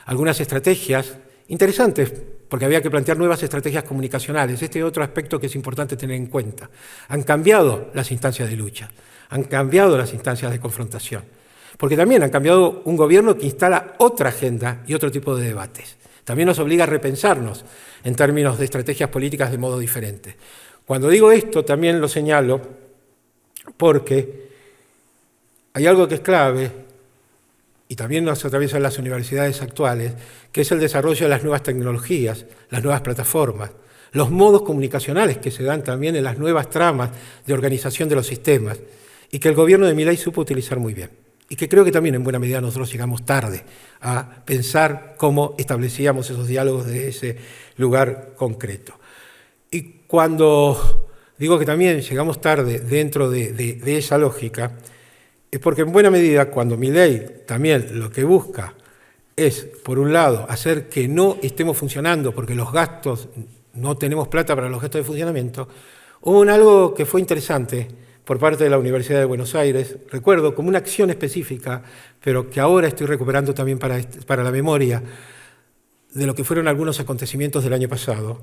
algunas estrategias interesantes, porque había que plantear nuevas estrategias comunicacionales. Este es otro aspecto que es importante tener en cuenta. Han cambiado las instancias de lucha, han cambiado las instancias de confrontación, porque también han cambiado un gobierno que instala otra agenda y otro tipo de debates. También nos obliga a repensarnos en términos de estrategias políticas de modo diferente. Cuando digo esto, también lo señalo porque hay algo que es clave, y también nos atraviesan las universidades actuales, que es el desarrollo de las nuevas tecnologías, las nuevas plataformas, los modos comunicacionales que se dan también en las nuevas tramas de organización de los sistemas, y que el gobierno de Milei supo utilizar muy bien. Y que creo que también en buena medida nosotros llegamos tarde a pensar cómo establecíamos esos diálogos de ese lugar concreto. Y cuando digo que también llegamos tarde dentro de esa lógica, es porque en buena medida cuando Milei también lo que busca es, por un lado, hacer que no estemos funcionando porque los gastos, no tenemos plata para los gastos de funcionamiento, hubo algo que fue interesante por parte de la Universidad de Buenos Aires, recuerdo como una acción específica, pero que ahora estoy recuperando también para la memoria de lo que fueron algunos acontecimientos del año pasado,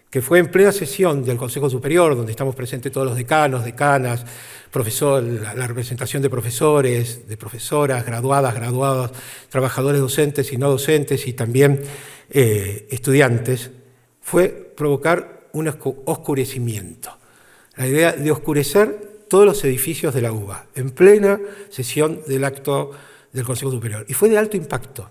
que fue en plena sesión del Consejo Superior, donde estamos presentes todos los decanos, decanas, la representación de profesores, de profesoras, graduados, trabajadores docentes y no docentes, y también estudiantes, fue provocar un oscurecimiento. La idea de oscurecer todos los edificios de la UBA, en plena sesión del acto del Consejo Superior. Y fue de alto impacto.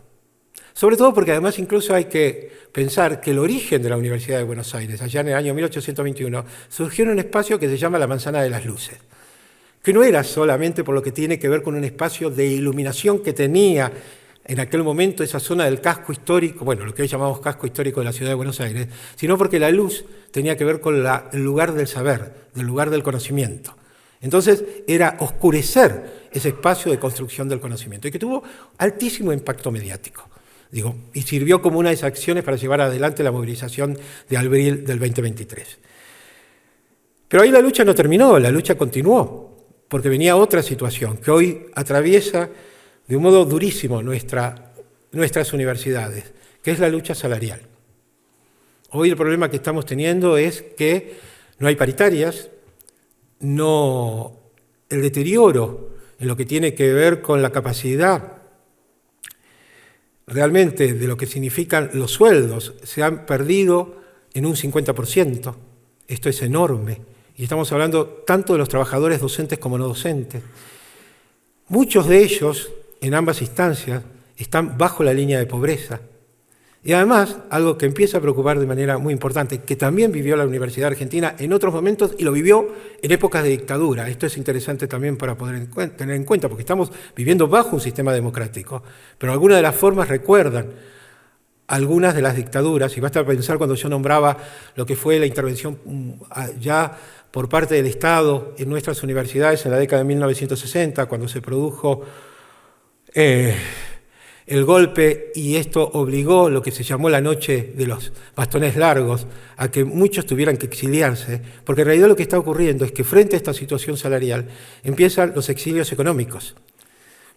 Sobre todo porque además incluso hay que pensar que el origen de la Universidad de Buenos Aires, allá en el año 1821, surgió en un espacio que se llama la Manzana de las Luces, que no era solamente por lo que tiene que ver con un espacio de iluminación que tenía en aquel momento esa zona del casco histórico, bueno, lo que hoy llamamos casco histórico de la ciudad de Buenos Aires, sino porque la luz tenía que ver con el lugar del saber, del lugar del conocimiento. Entonces era oscurecer ese espacio de construcción del conocimiento y que tuvo altísimo impacto mediático. Y sirvió como una de esas acciones para llevar adelante la movilización de abril del 2023. Pero ahí la lucha no terminó, la lucha continuó, porque venía otra situación que hoy atraviesa de un modo durísimo nuestras universidades, que es la lucha salarial. Hoy el problema que estamos teniendo es que no hay paritarias, el deterioro en lo que tiene que ver con la capacidad realmente de lo que significan los sueldos se han perdido en un 50%. Esto es enorme. Y estamos hablando tanto de los trabajadores docentes como no docentes. Muchos de ellos, en ambas instancias, están bajo la línea de pobreza. Y además, algo que empieza a preocupar de manera muy importante, que también vivió la Universidad Argentina en otros momentos y lo vivió en épocas de dictadura. Esto es interesante también para poder tener en cuenta, porque estamos viviendo bajo un sistema democrático, pero algunas de las formas recuerdan algunas de las dictaduras, y basta pensar cuando yo nombraba lo que fue la intervención ya por parte del Estado en nuestras universidades en la década de 1960, cuando se produjo el golpe, y esto obligó lo que se llamó la noche de los bastones largos a que muchos tuvieran que exiliarse, porque en realidad lo que está ocurriendo es que frente a esta situación salarial empiezan los exilios económicos.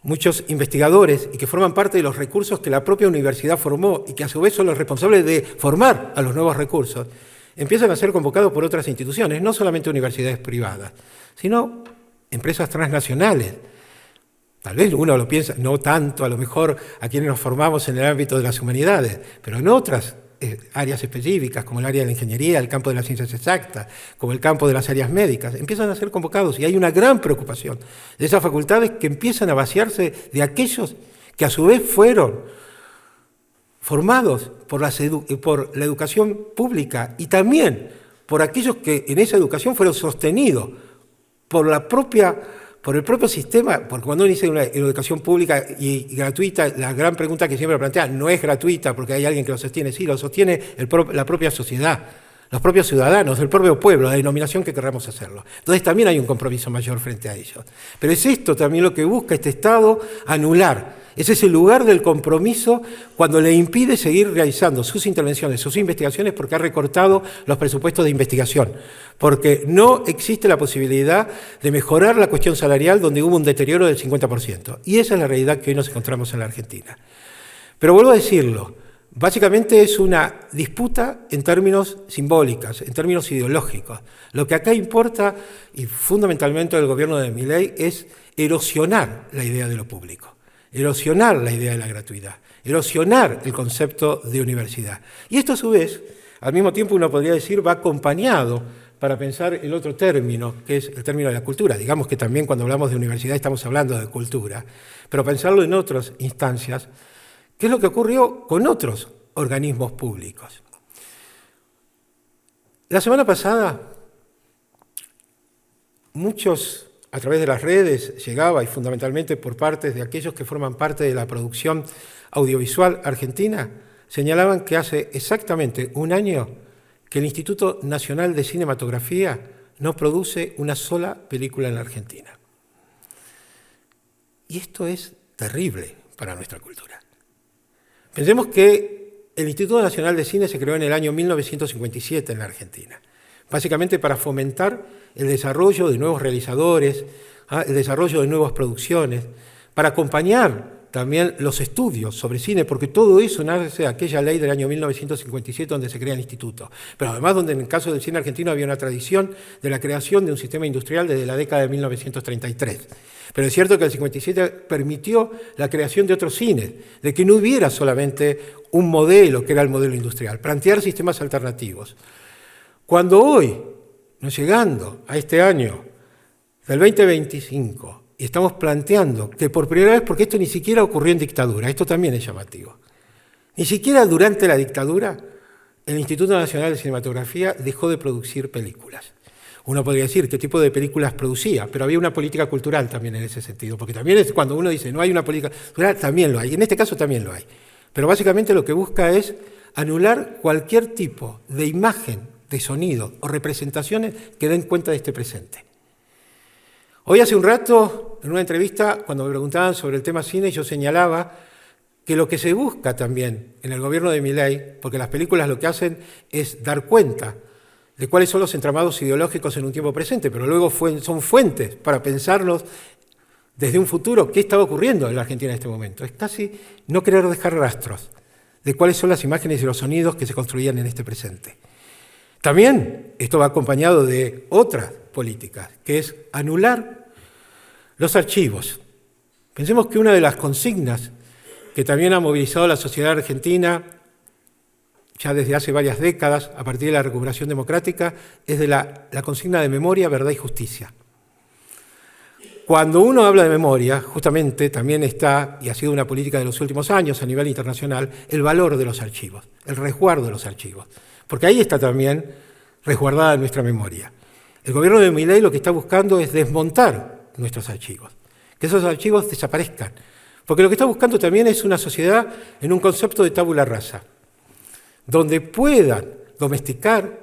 Muchos investigadores, y que forman parte de los recursos que la propia universidad formó y que a su vez son los responsables de formar a los nuevos recursos, empiezan a ser convocados por otras instituciones, no solamente universidades privadas, sino empresas transnacionales. Tal vez uno lo piensa, no tanto a lo mejor a quienes nos formamos en el ámbito de las humanidades, pero en otras áreas específicas, como el área de la ingeniería, el campo de las ciencias exactas, como el campo de las áreas médicas, empiezan a ser convocados y hay una gran preocupación de esas facultades que empiezan a vaciarse de aquellos que a su vez fueron formados por la educación pública y también por aquellos que en esa educación fueron sostenidos por el propio sistema, porque cuando uno dice una educación pública y gratuita, la gran pregunta que siempre plantea, no es gratuita porque hay alguien que lo sostiene, sí, lo sostiene la propia sociedad, los propios ciudadanos, el propio pueblo, la denominación que querramos hacerlo. Entonces también hay un compromiso mayor frente a ellos. Pero es esto también lo que busca este Estado, anular. Es ese lugar del compromiso cuando le impide seguir realizando sus intervenciones, sus investigaciones, porque ha recortado los presupuestos de investigación, porque no existe la posibilidad de mejorar la cuestión salarial donde hubo un deterioro del 50%. Y esa es la realidad que hoy nos encontramos en la Argentina. Pero vuelvo a decirlo, básicamente es una disputa en términos simbólicos, en términos ideológicos. Lo que acá importa, y fundamentalmente del gobierno de Milei, es erosionar la idea de lo público. Erosionar la idea de la gratuidad, erosionar el concepto de universidad. Y esto a su vez, al mismo tiempo uno podría decir, va acompañado para pensar el otro término, que es el término de la cultura. Digamos que también cuando hablamos de universidad estamos hablando de cultura, pero pensarlo en otras instancias, ¿qué es lo que ocurrió con otros organismos públicos? La semana pasada, muchos a través de las redes llegaba, y fundamentalmente por parte de aquellos que forman parte de la producción audiovisual argentina, señalaban que hace exactamente un año que el Instituto Nacional de Cinematografía no produce una sola película en la Argentina. Y esto es terrible para nuestra cultura. Pensemos que el Instituto Nacional de Cine se creó en el año 1957 en la Argentina, básicamente para fomentar el desarrollo de nuevos realizadores, el desarrollo de nuevas producciones, para acompañar también los estudios sobre cine, porque todo eso nace de aquella ley del año 1957 donde se crea el instituto, pero además donde en el caso del cine argentino había una tradición de la creación de un sistema industrial desde la década de 1933. Pero es cierto que el 57 permitió la creación de otros cines, de que no hubiera solamente un modelo que era el modelo industrial, plantear sistemas alternativos. Cuando hoy, no llegando a este año del 2025, y estamos planteando que por primera vez, porque esto ni siquiera ocurrió en dictadura, esto también es llamativo, ni siquiera durante la dictadura el Instituto Nacional de Cinematografía dejó de producir películas. Uno podría decir qué tipo de películas producía, pero había una política cultural también en ese sentido, porque también es cuando uno dice no hay una política cultural, también lo hay, en este caso también lo hay. Pero básicamente lo que busca es anular cualquier tipo de imagen, de sonido o representaciones que den cuenta de este presente. Hoy hace un rato, en una entrevista, cuando me preguntaban sobre el tema cine, yo señalaba que lo que se busca también en el gobierno de Milei, porque las películas lo que hacen es dar cuenta de cuáles son los entramados ideológicos en un tiempo presente, pero luego son fuentes para pensarlos desde un futuro qué estaba ocurriendo en la Argentina en este momento. Es casi no querer dejar rastros de cuáles son las imágenes y los sonidos que se construían en este presente. También esto va acompañado de otras políticas, que es anular los archivos. Pensemos que una de las consignas que también ha movilizado la sociedad argentina ya desde hace varias décadas, a partir de la recuperación democrática, es de la consigna de memoria, verdad y justicia. Cuando uno habla de memoria, justamente también está, y ha sido una política de los últimos años a nivel internacional, el valor de los archivos, el resguardo de los archivos. Porque ahí está también resguardada nuestra memoria. El gobierno de Milei lo que está buscando es desmontar nuestros archivos, que esos archivos desaparezcan. Porque lo que está buscando también es una sociedad en un concepto de tabula rasa, donde puedan domesticar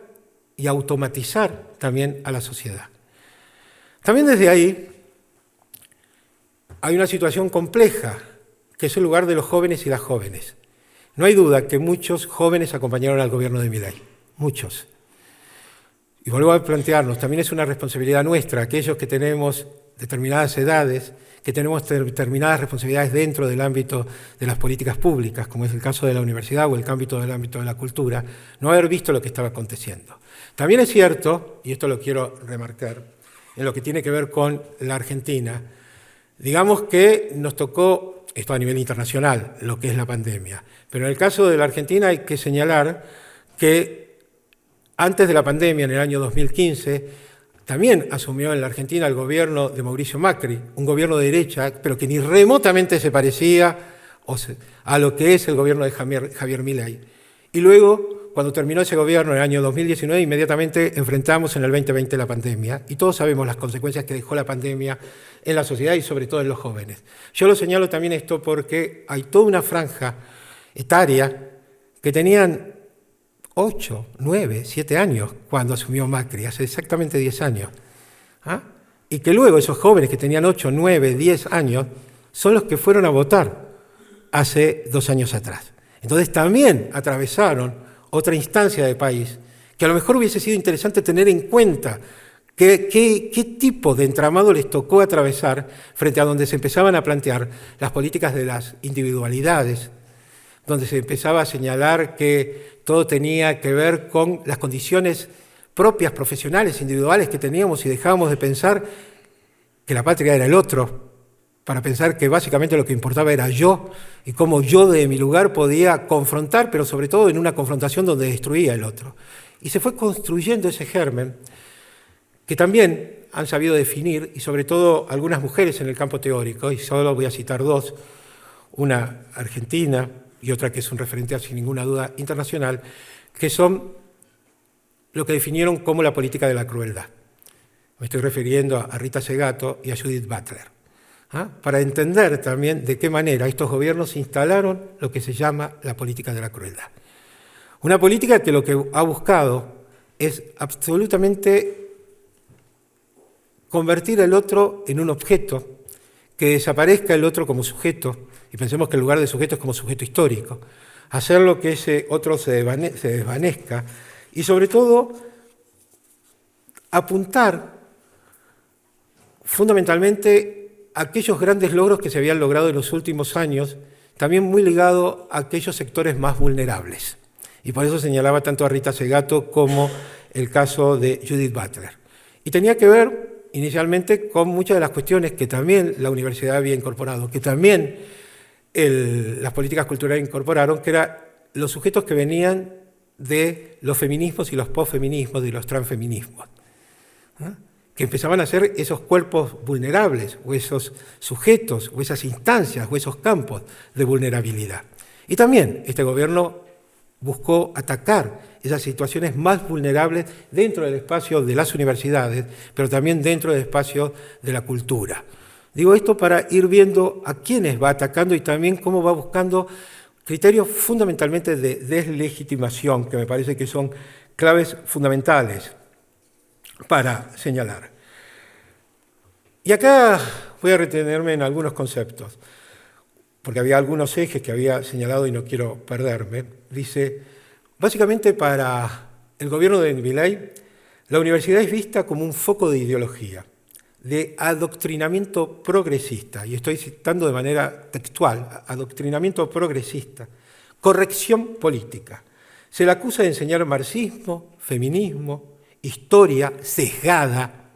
y automatizar también a la sociedad. También desde ahí hay una situación compleja, que es el lugar de los jóvenes y las jóvenes. No hay duda que muchos jóvenes acompañaron al gobierno de Milei, muchos. Y vuelvo a plantearnos, también es una responsabilidad nuestra, aquellos que tenemos determinadas edades, que tenemos determinadas responsabilidades dentro del ámbito de las políticas públicas, como es el caso de la universidad o el ámbito del ámbito de la cultura, no haber visto lo que estaba aconteciendo. También es cierto, y esto lo quiero remarcar, en lo que tiene que ver con la Argentina, digamos que nos tocó, esto a nivel internacional, lo que es la pandemia, pero en el caso de la Argentina hay que señalar que antes de la pandemia, en el año 2015, también asumió en la Argentina el gobierno de Mauricio Macri, un gobierno de derecha, pero que ni remotamente se parecía a lo que es el gobierno de Javier Milei. Y luego, cuando terminó ese gobierno en el año 2019, inmediatamente enfrentamos en el 2020 la pandemia, y todos sabemos las consecuencias que dejó la pandemia en la sociedad y sobre todo en los jóvenes. Yo lo señalo también esto porque hay toda una franja etaria que tenían 8, 9, 7 años cuando asumió Macri, hace exactamente 10 años. Y que luego esos jóvenes que tenían 8, 9, 10 años son los que fueron a votar hace 2 años atrás. Entonces también atravesaron otra instancia de país que a lo mejor hubiese sido interesante tener en cuenta qué tipo de entramado les tocó atravesar frente a donde se empezaban a plantear las políticas de las individualidades, donde se empezaba a señalar que todo tenía que ver con las condiciones propias, profesionales, individuales que teníamos y dejábamos de pensar que la patria era el otro, para pensar que básicamente lo que importaba era yo y cómo yo de mi lugar podía confrontar, pero sobre todo en una confrontación donde destruía el otro. Y se fue construyendo ese germen que también han sabido definir, y sobre todo algunas mujeres en el campo teórico, y solo voy a citar 2, una argentina y otra que es un referente sin ninguna duda internacional, que son lo que definieron como la política de la crueldad. Me estoy refiriendo a Rita Segato y a Judith Butler, para entender también de qué manera estos gobiernos instalaron lo que se llama la política de la crueldad. Una política que lo que ha buscado es absolutamente convertir al otro en un objeto, que desaparezca el otro como sujeto, y pensemos que el lugar de sujeto es como sujeto histórico, hacer lo que ese otro se desvanezca, y sobre todo apuntar fundamentalmente a aquellos grandes logros que se habían logrado en los últimos años, también muy ligado a aquellos sectores más vulnerables. Y por eso señalaba tanto a Rita Segato como el caso de Judith Butler. Y tenía que ver inicialmente con muchas de las cuestiones que también la universidad había incorporado, que también las políticas culturales incorporaron, que eran los sujetos que venían de los feminismos y los posfeminismos, de los transfeminismos, que empezaban a ser esos cuerpos vulnerables, o esos sujetos, o esas instancias, o esos campos de vulnerabilidad. Y también este gobierno buscó atacar esas situaciones más vulnerables dentro del espacio de las universidades, pero también dentro del espacio de la cultura. Digo esto para ir viendo a quiénes va atacando y también cómo va buscando criterios fundamentalmente de deslegitimación, que me parece que son claves fundamentales para señalar. Y acá voy a retenerme en algunos conceptos, porque había algunos ejes que había señalado y no quiero perderme. Dice, básicamente para el gobierno de Milei, la universidad es vista como un foco de ideología, de adoctrinamiento progresista, y estoy citando de manera textual, adoctrinamiento progresista, corrección política. Se le acusa de enseñar marxismo, feminismo, historia sesgada,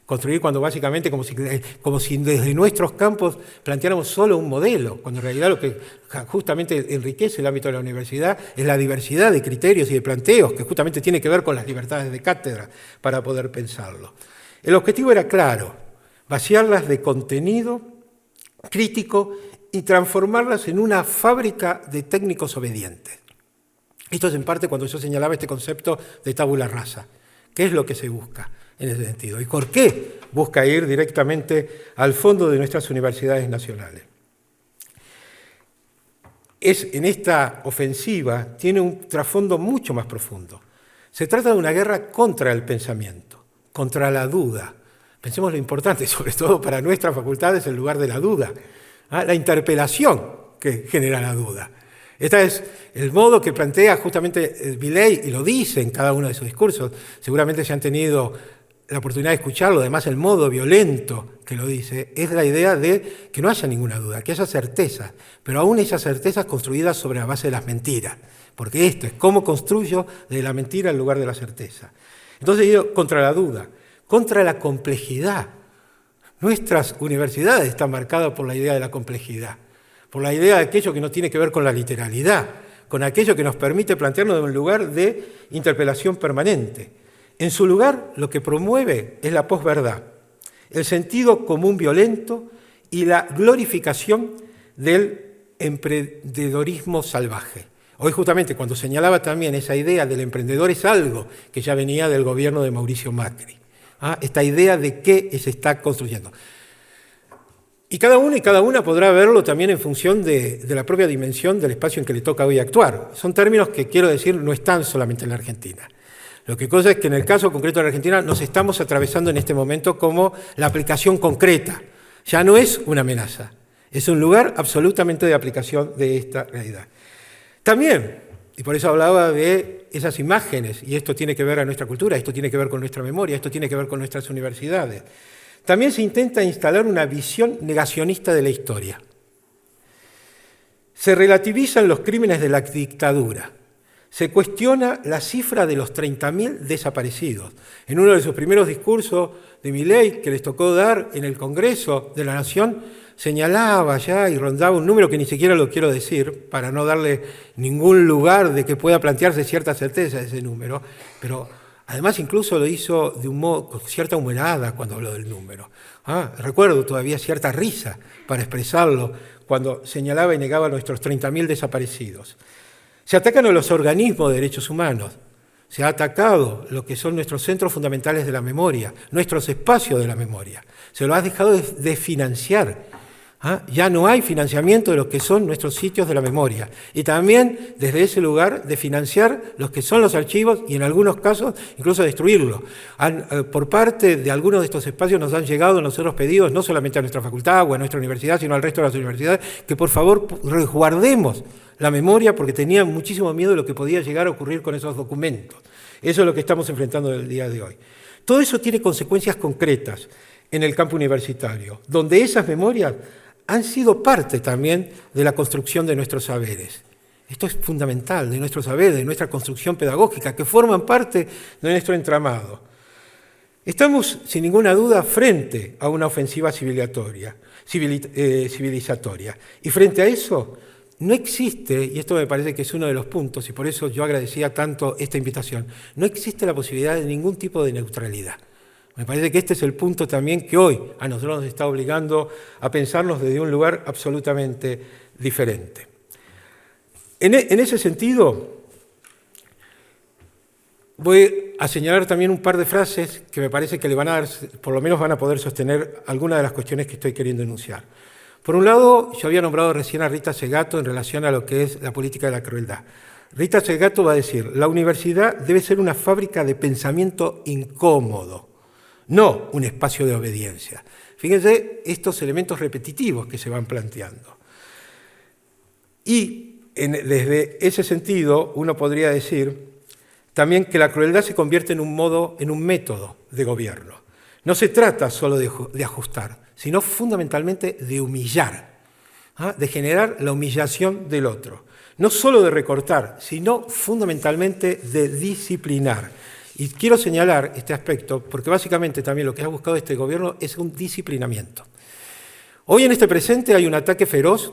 construir cuando básicamente como si desde nuestros campos planteáramos solo un modelo, cuando en realidad lo que justamente enriquece el ámbito de la universidad es la diversidad de criterios y de planteos que justamente tiene que ver con las libertades de cátedra para poder pensarlo. El objetivo era claro, vaciarlas de contenido crítico y transformarlas en una fábrica de técnicos obedientes. Esto es en parte cuando yo señalaba este concepto de tabula rasa. ¿Qué es lo que se busca en ese sentido? ¿Y por qué busca ir directamente al fondo de nuestras universidades nacionales? En esta ofensiva tiene un trasfondo mucho más profundo. Se trata de una guerra contra el pensamiento, contra la duda. Pensemos lo importante, sobre todo para nuestras facultades, el lugar de la duda, la interpelación que genera la duda. Este es el modo que plantea justamente Milei, y lo dice en cada uno de sus discursos. Seguramente se han tenido la oportunidad de escucharlo, además el modo violento que lo dice, es la idea de que no haya ninguna duda, que haya certezas, pero aún esas certezas construidas sobre la base de las mentiras, porque esto es cómo construyo de la mentira en lugar de la certeza. Entonces yo, contra la duda, contra la complejidad. Nuestras universidades están marcadas por la idea de la complejidad, por la idea de aquello que no tiene que ver con la literalidad, con aquello que nos permite plantearnos en un lugar de interpelación permanente. En su lugar, lo que promueve es la posverdad, el sentido común violento y la glorificación del emprendedorismo salvaje. Hoy justamente cuando señalaba también esa idea del emprendedor es algo que ya venía del gobierno de Mauricio Macri. Esta idea de qué se está construyendo. Y cada uno y cada una podrá verlo también en función de la propia dimensión del espacio en que le toca hoy actuar. Son términos que, quiero decir, no están solamente en la Argentina. Lo que cosa es que en el caso concreto de la Argentina nos estamos atravesando en este momento como la aplicación concreta. Ya no es una amenaza, es un lugar absolutamente de aplicación de esta realidad. También, y por eso hablaba de esas imágenes, y esto tiene que ver a nuestra cultura, esto tiene que ver con nuestra memoria, esto tiene que ver con nuestras universidades. También se intenta instalar una visión negacionista de la historia. Se relativizan los crímenes de la dictadura. Se cuestiona la cifra de los 30.000 desaparecidos. En uno de sus primeros discursos de Milei, que les tocó dar en el Congreso de la Nación, señalaba ya y rondaba un número que ni siquiera lo quiero decir, para no darle ningún lugar de que pueda plantearse cierta certeza de ese número, pero además incluso lo hizo de un modo, con cierta humorada cuando habló del número. Recuerdo todavía cierta risa para expresarlo cuando señalaba y negaba nuestros 30.000 desaparecidos. Se atacan a los organismos de derechos humanos, se ha atacado lo que son nuestros centros fundamentales de la memoria, nuestros espacios de la memoria, se lo ha dejado de financiar. Ya no hay financiamiento de lo que son nuestros sitios de la memoria. Y también desde ese lugar de financiar los que son los archivos y en algunos casos incluso destruirlos. Por parte de algunos de estos espacios nos han llegado nosotros pedidos, no solamente a nuestra facultad o a nuestra universidad, sino al resto de las universidades, que por favor resguardemos la memoria porque tenían muchísimo miedo de lo que podía llegar a ocurrir con esos documentos. Eso es lo que estamos enfrentando el día de hoy. Todo eso tiene consecuencias concretas en el campo universitario, donde esas memorias han sido parte también de la construcción de nuestros saberes. Esto es fundamental, de nuestros saberes, de nuestra construcción pedagógica, que forman parte de nuestro entramado. Estamos, sin ninguna duda, frente a una ofensiva civilizatoria. Y frente a eso, no existe, y esto me parece que es uno de los puntos, y por eso yo agradecía tanto esta invitación, no existe la posibilidad de ningún tipo de neutralidad. Me parece que este es el punto también que hoy a nosotros nos está obligando a pensarnos desde un lugar absolutamente diferente. En ese sentido, voy a señalar también un par de frases que me parece que le van a dar, por lo menos van a poder sostener algunas de las cuestiones que estoy queriendo enunciar. Por un lado, yo había nombrado recién a Rita Segato en relación a lo que es la política de la crueldad. Rita Segato va a decir, la universidad debe ser una fábrica de pensamiento incómodo, no un espacio de obediencia. Fíjense estos elementos repetitivos que se van planteando. Y desde ese sentido, uno podría decir también que la crueldad se convierte en un método de gobierno. No se trata solo de ajustar, sino fundamentalmente de humillar, de generar la humillación del otro. No solo de recortar, sino fundamentalmente de disciplinar. Y quiero señalar este aspecto porque básicamente también lo que ha buscado este gobierno es un disciplinamiento. Hoy en este presente hay un ataque feroz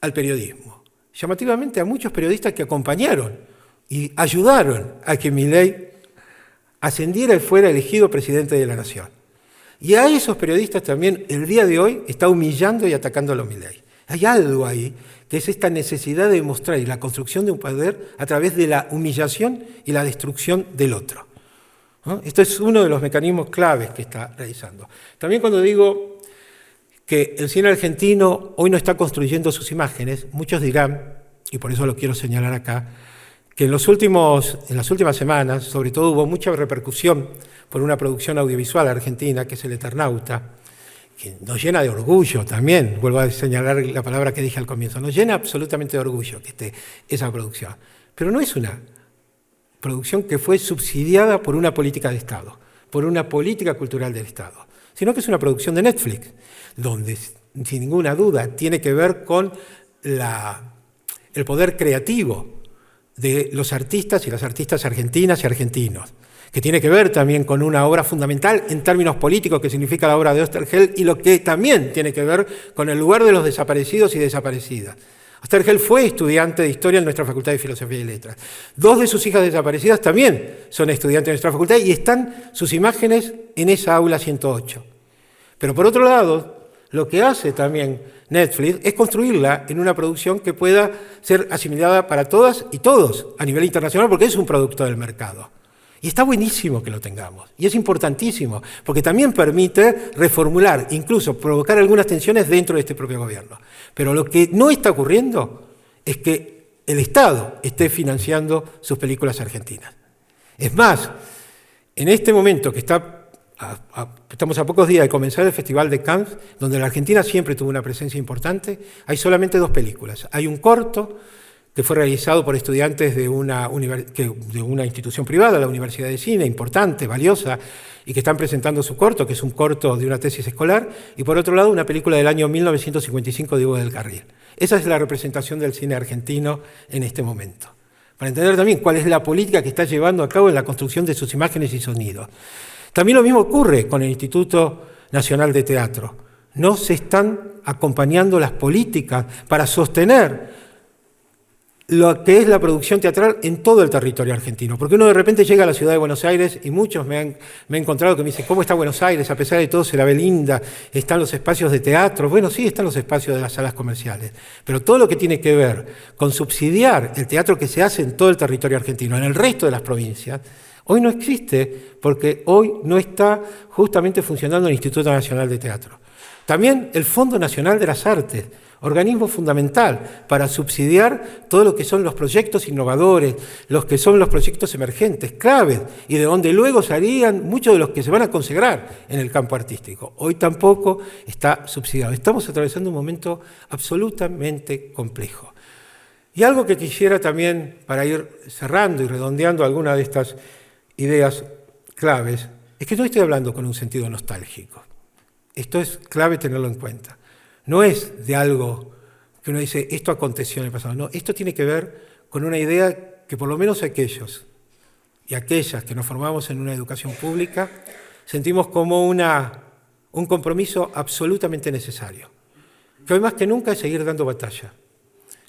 al periodismo. Llamativamente a muchos periodistas que acompañaron y ayudaron a que Milei ascendiera y fuera elegido presidente de la Nación. Y a esos periodistas también el día de hoy está humillando y atacando a los Milei. Hay algo ahí que es esta necesidad de demostrar y la construcción de un poder a través de la humillación y la destrucción del otro. Esto es uno de los mecanismos claves que está realizando. También cuando digo que el cine argentino hoy no está construyendo sus imágenes, muchos dirán, y por eso lo quiero señalar acá, que en las últimas semanas, sobre todo, hubo mucha repercusión por una producción audiovisual argentina, que es El Eternauta, que nos llena de orgullo también, vuelvo a señalar la palabra que dije al comienzo, nos llena absolutamente de orgullo que esté esa producción. Pero no es una producción que fue subsidiada por una política de Estado, por una política cultural del Estado, sino que es una producción de Netflix, donde, sin ninguna duda, tiene que ver con el poder creativo de los artistas y las artistas argentinas y argentinos, que tiene que ver también con una obra fundamental en términos políticos que significa la obra de Oesterheld y lo que también tiene que ver con el lugar de los desaparecidos y desaparecidas. Oesterheld fue estudiante de Historia en nuestra Facultad de Filosofía y Letras. 2 de sus hijas desaparecidas también son estudiantes de nuestra facultad y están sus imágenes en esa aula 108. Pero por otro lado, lo que hace también Netflix es construirla en una producción que pueda ser asimilada para todas y todos a nivel internacional, porque es un producto del mercado. Y está buenísimo que lo tengamos, y es importantísimo, porque también permite reformular, incluso provocar algunas tensiones dentro de este propio gobierno. Pero lo que no está ocurriendo es que el Estado esté financiando sus películas argentinas. Es más, en este momento que estamos a pocos días de comenzar el Festival de Cannes, donde la Argentina siempre tuvo una presencia importante, hay solamente 2 películas. Hay un corto que fue realizado por estudiantes de una institución privada, la Universidad de Cine, importante, valiosa, y que están presentando su corto, que es un corto de una tesis escolar, y por otro lado una película del año 1955 de Hugo del Carril. Esa es la representación del cine argentino en este momento, para entender también cuál es la política que está llevando a cabo en la construcción de sus imágenes y sonidos. También lo mismo ocurre con el Instituto Nacional de Teatro. No se están acompañando las políticas para sostener lo que es la producción teatral en todo el territorio argentino. Porque uno de repente llega a la ciudad de Buenos Aires y muchos me he encontrado que me dicen, ¿cómo está Buenos Aires? A pesar de todo se la ve linda, están los espacios de teatro. Bueno, sí, están los espacios de las salas comerciales. Pero todo lo que tiene que ver con subsidiar el teatro que se hace en todo el territorio argentino, en el resto de las provincias, hoy no existe, porque hoy no está justamente funcionando el Instituto Nacional de Teatro. También el Fondo Nacional de las Artes, organismo fundamental para subsidiar todo lo que son los proyectos innovadores, los que son los proyectos emergentes, claves, y de donde luego salían muchos de los que se van a consagrar en el campo artístico. Hoy tampoco está subsidiado. Estamos atravesando un momento absolutamente complejo. Y algo que quisiera también, para ir cerrando y redondeando alguna de estas ideas claves, es que no estoy hablando con un sentido nostálgico. Esto es clave tenerlo en cuenta. No es de algo que uno dice, esto aconteció en el pasado. No, esto tiene que ver con una idea que por lo menos aquellos y aquellas que nos formamos en una educación pública sentimos como un compromiso absolutamente necesario. Que hoy más que nunca es seguir dando batalla.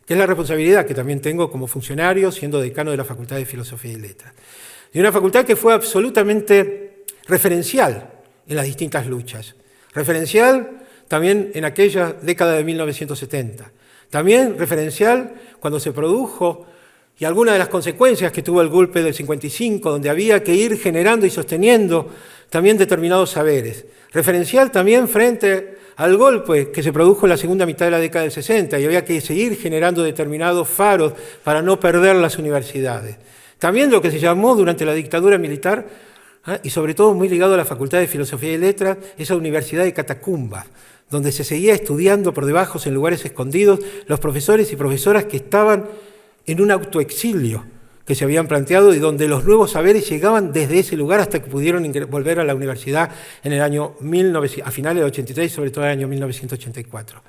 Que es la responsabilidad que también tengo como funcionario, siendo decano de la Facultad de Filosofía y Letras. De una facultad que fue absolutamente referencial en las distintas luchas. Referencial también en aquella década de 1970. También referencial cuando se produjo y algunas de las consecuencias que tuvo el golpe del 55, donde había que ir generando y sosteniendo también determinados saberes. Referencial también frente al golpe que se produjo en la segunda mitad de la década del 60 y había que seguir generando determinados faros para no perder las universidades. También lo que se llamó durante la dictadura militar, y sobre todo muy ligado a la Facultad de Filosofía y Letras, esa universidad de catacumbas, donde se seguía estudiando por debajo, en lugares escondidos, los profesores y profesoras que estaban en un autoexilio que se habían planteado y donde los nuevos saberes llegaban desde ese lugar hasta que pudieron volver a la universidad en el año a finales del 83 y sobre todo en el año 1984.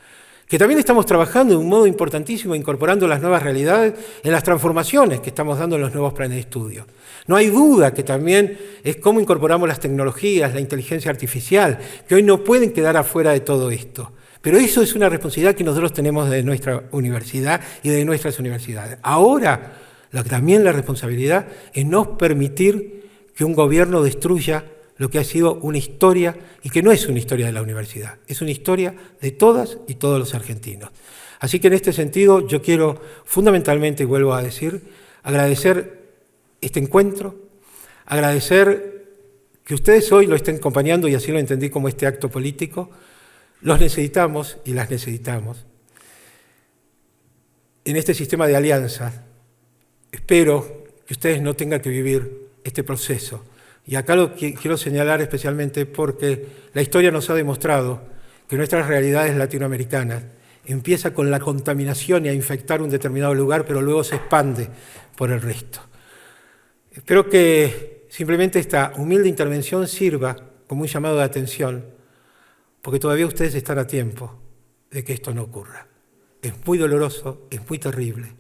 Que también estamos trabajando de un modo importantísimo, incorporando las nuevas realidades en las transformaciones que estamos dando en los nuevos planes de estudio. No hay duda que también es cómo incorporamos las tecnologías, la inteligencia artificial, que hoy no pueden quedar afuera de todo esto. Pero eso es una responsabilidad que nosotros tenemos de nuestra universidad y de nuestras universidades. Ahora, también la responsabilidad es no permitir que un gobierno destruya lo que ha sido una historia, y que no es una historia de la universidad, es una historia de todas y todos los argentinos. Así que en este sentido yo quiero fundamentalmente, y vuelvo a decir, agradecer este encuentro, agradecer que ustedes hoy lo estén acompañando, y así lo entendí como este acto político. Los necesitamos y las necesitamos. En este sistema de alianzas, espero que ustedes no tengan que vivir este proceso. Y acá lo quiero señalar especialmente porque la historia nos ha demostrado que nuestras realidades latinoamericanas empieza con la contaminación y a infectar un determinado lugar, pero luego se expande por el resto. Espero que simplemente esta humilde intervención sirva como un llamado de atención, porque todavía ustedes están a tiempo de que esto no ocurra. Es muy doloroso, es muy terrible,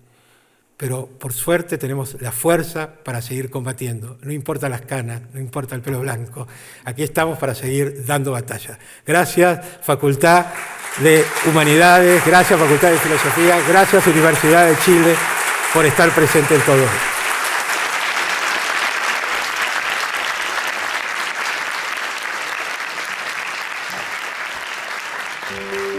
pero por suerte tenemos la fuerza para seguir combatiendo. No importa las canas, no importa el pelo blanco. Aquí estamos para seguir dando batalla. Gracias, Facultad de Humanidades, gracias, Facultad de Filosofía, gracias, Universidad de Chile, por estar presente en todo esto. Gracias.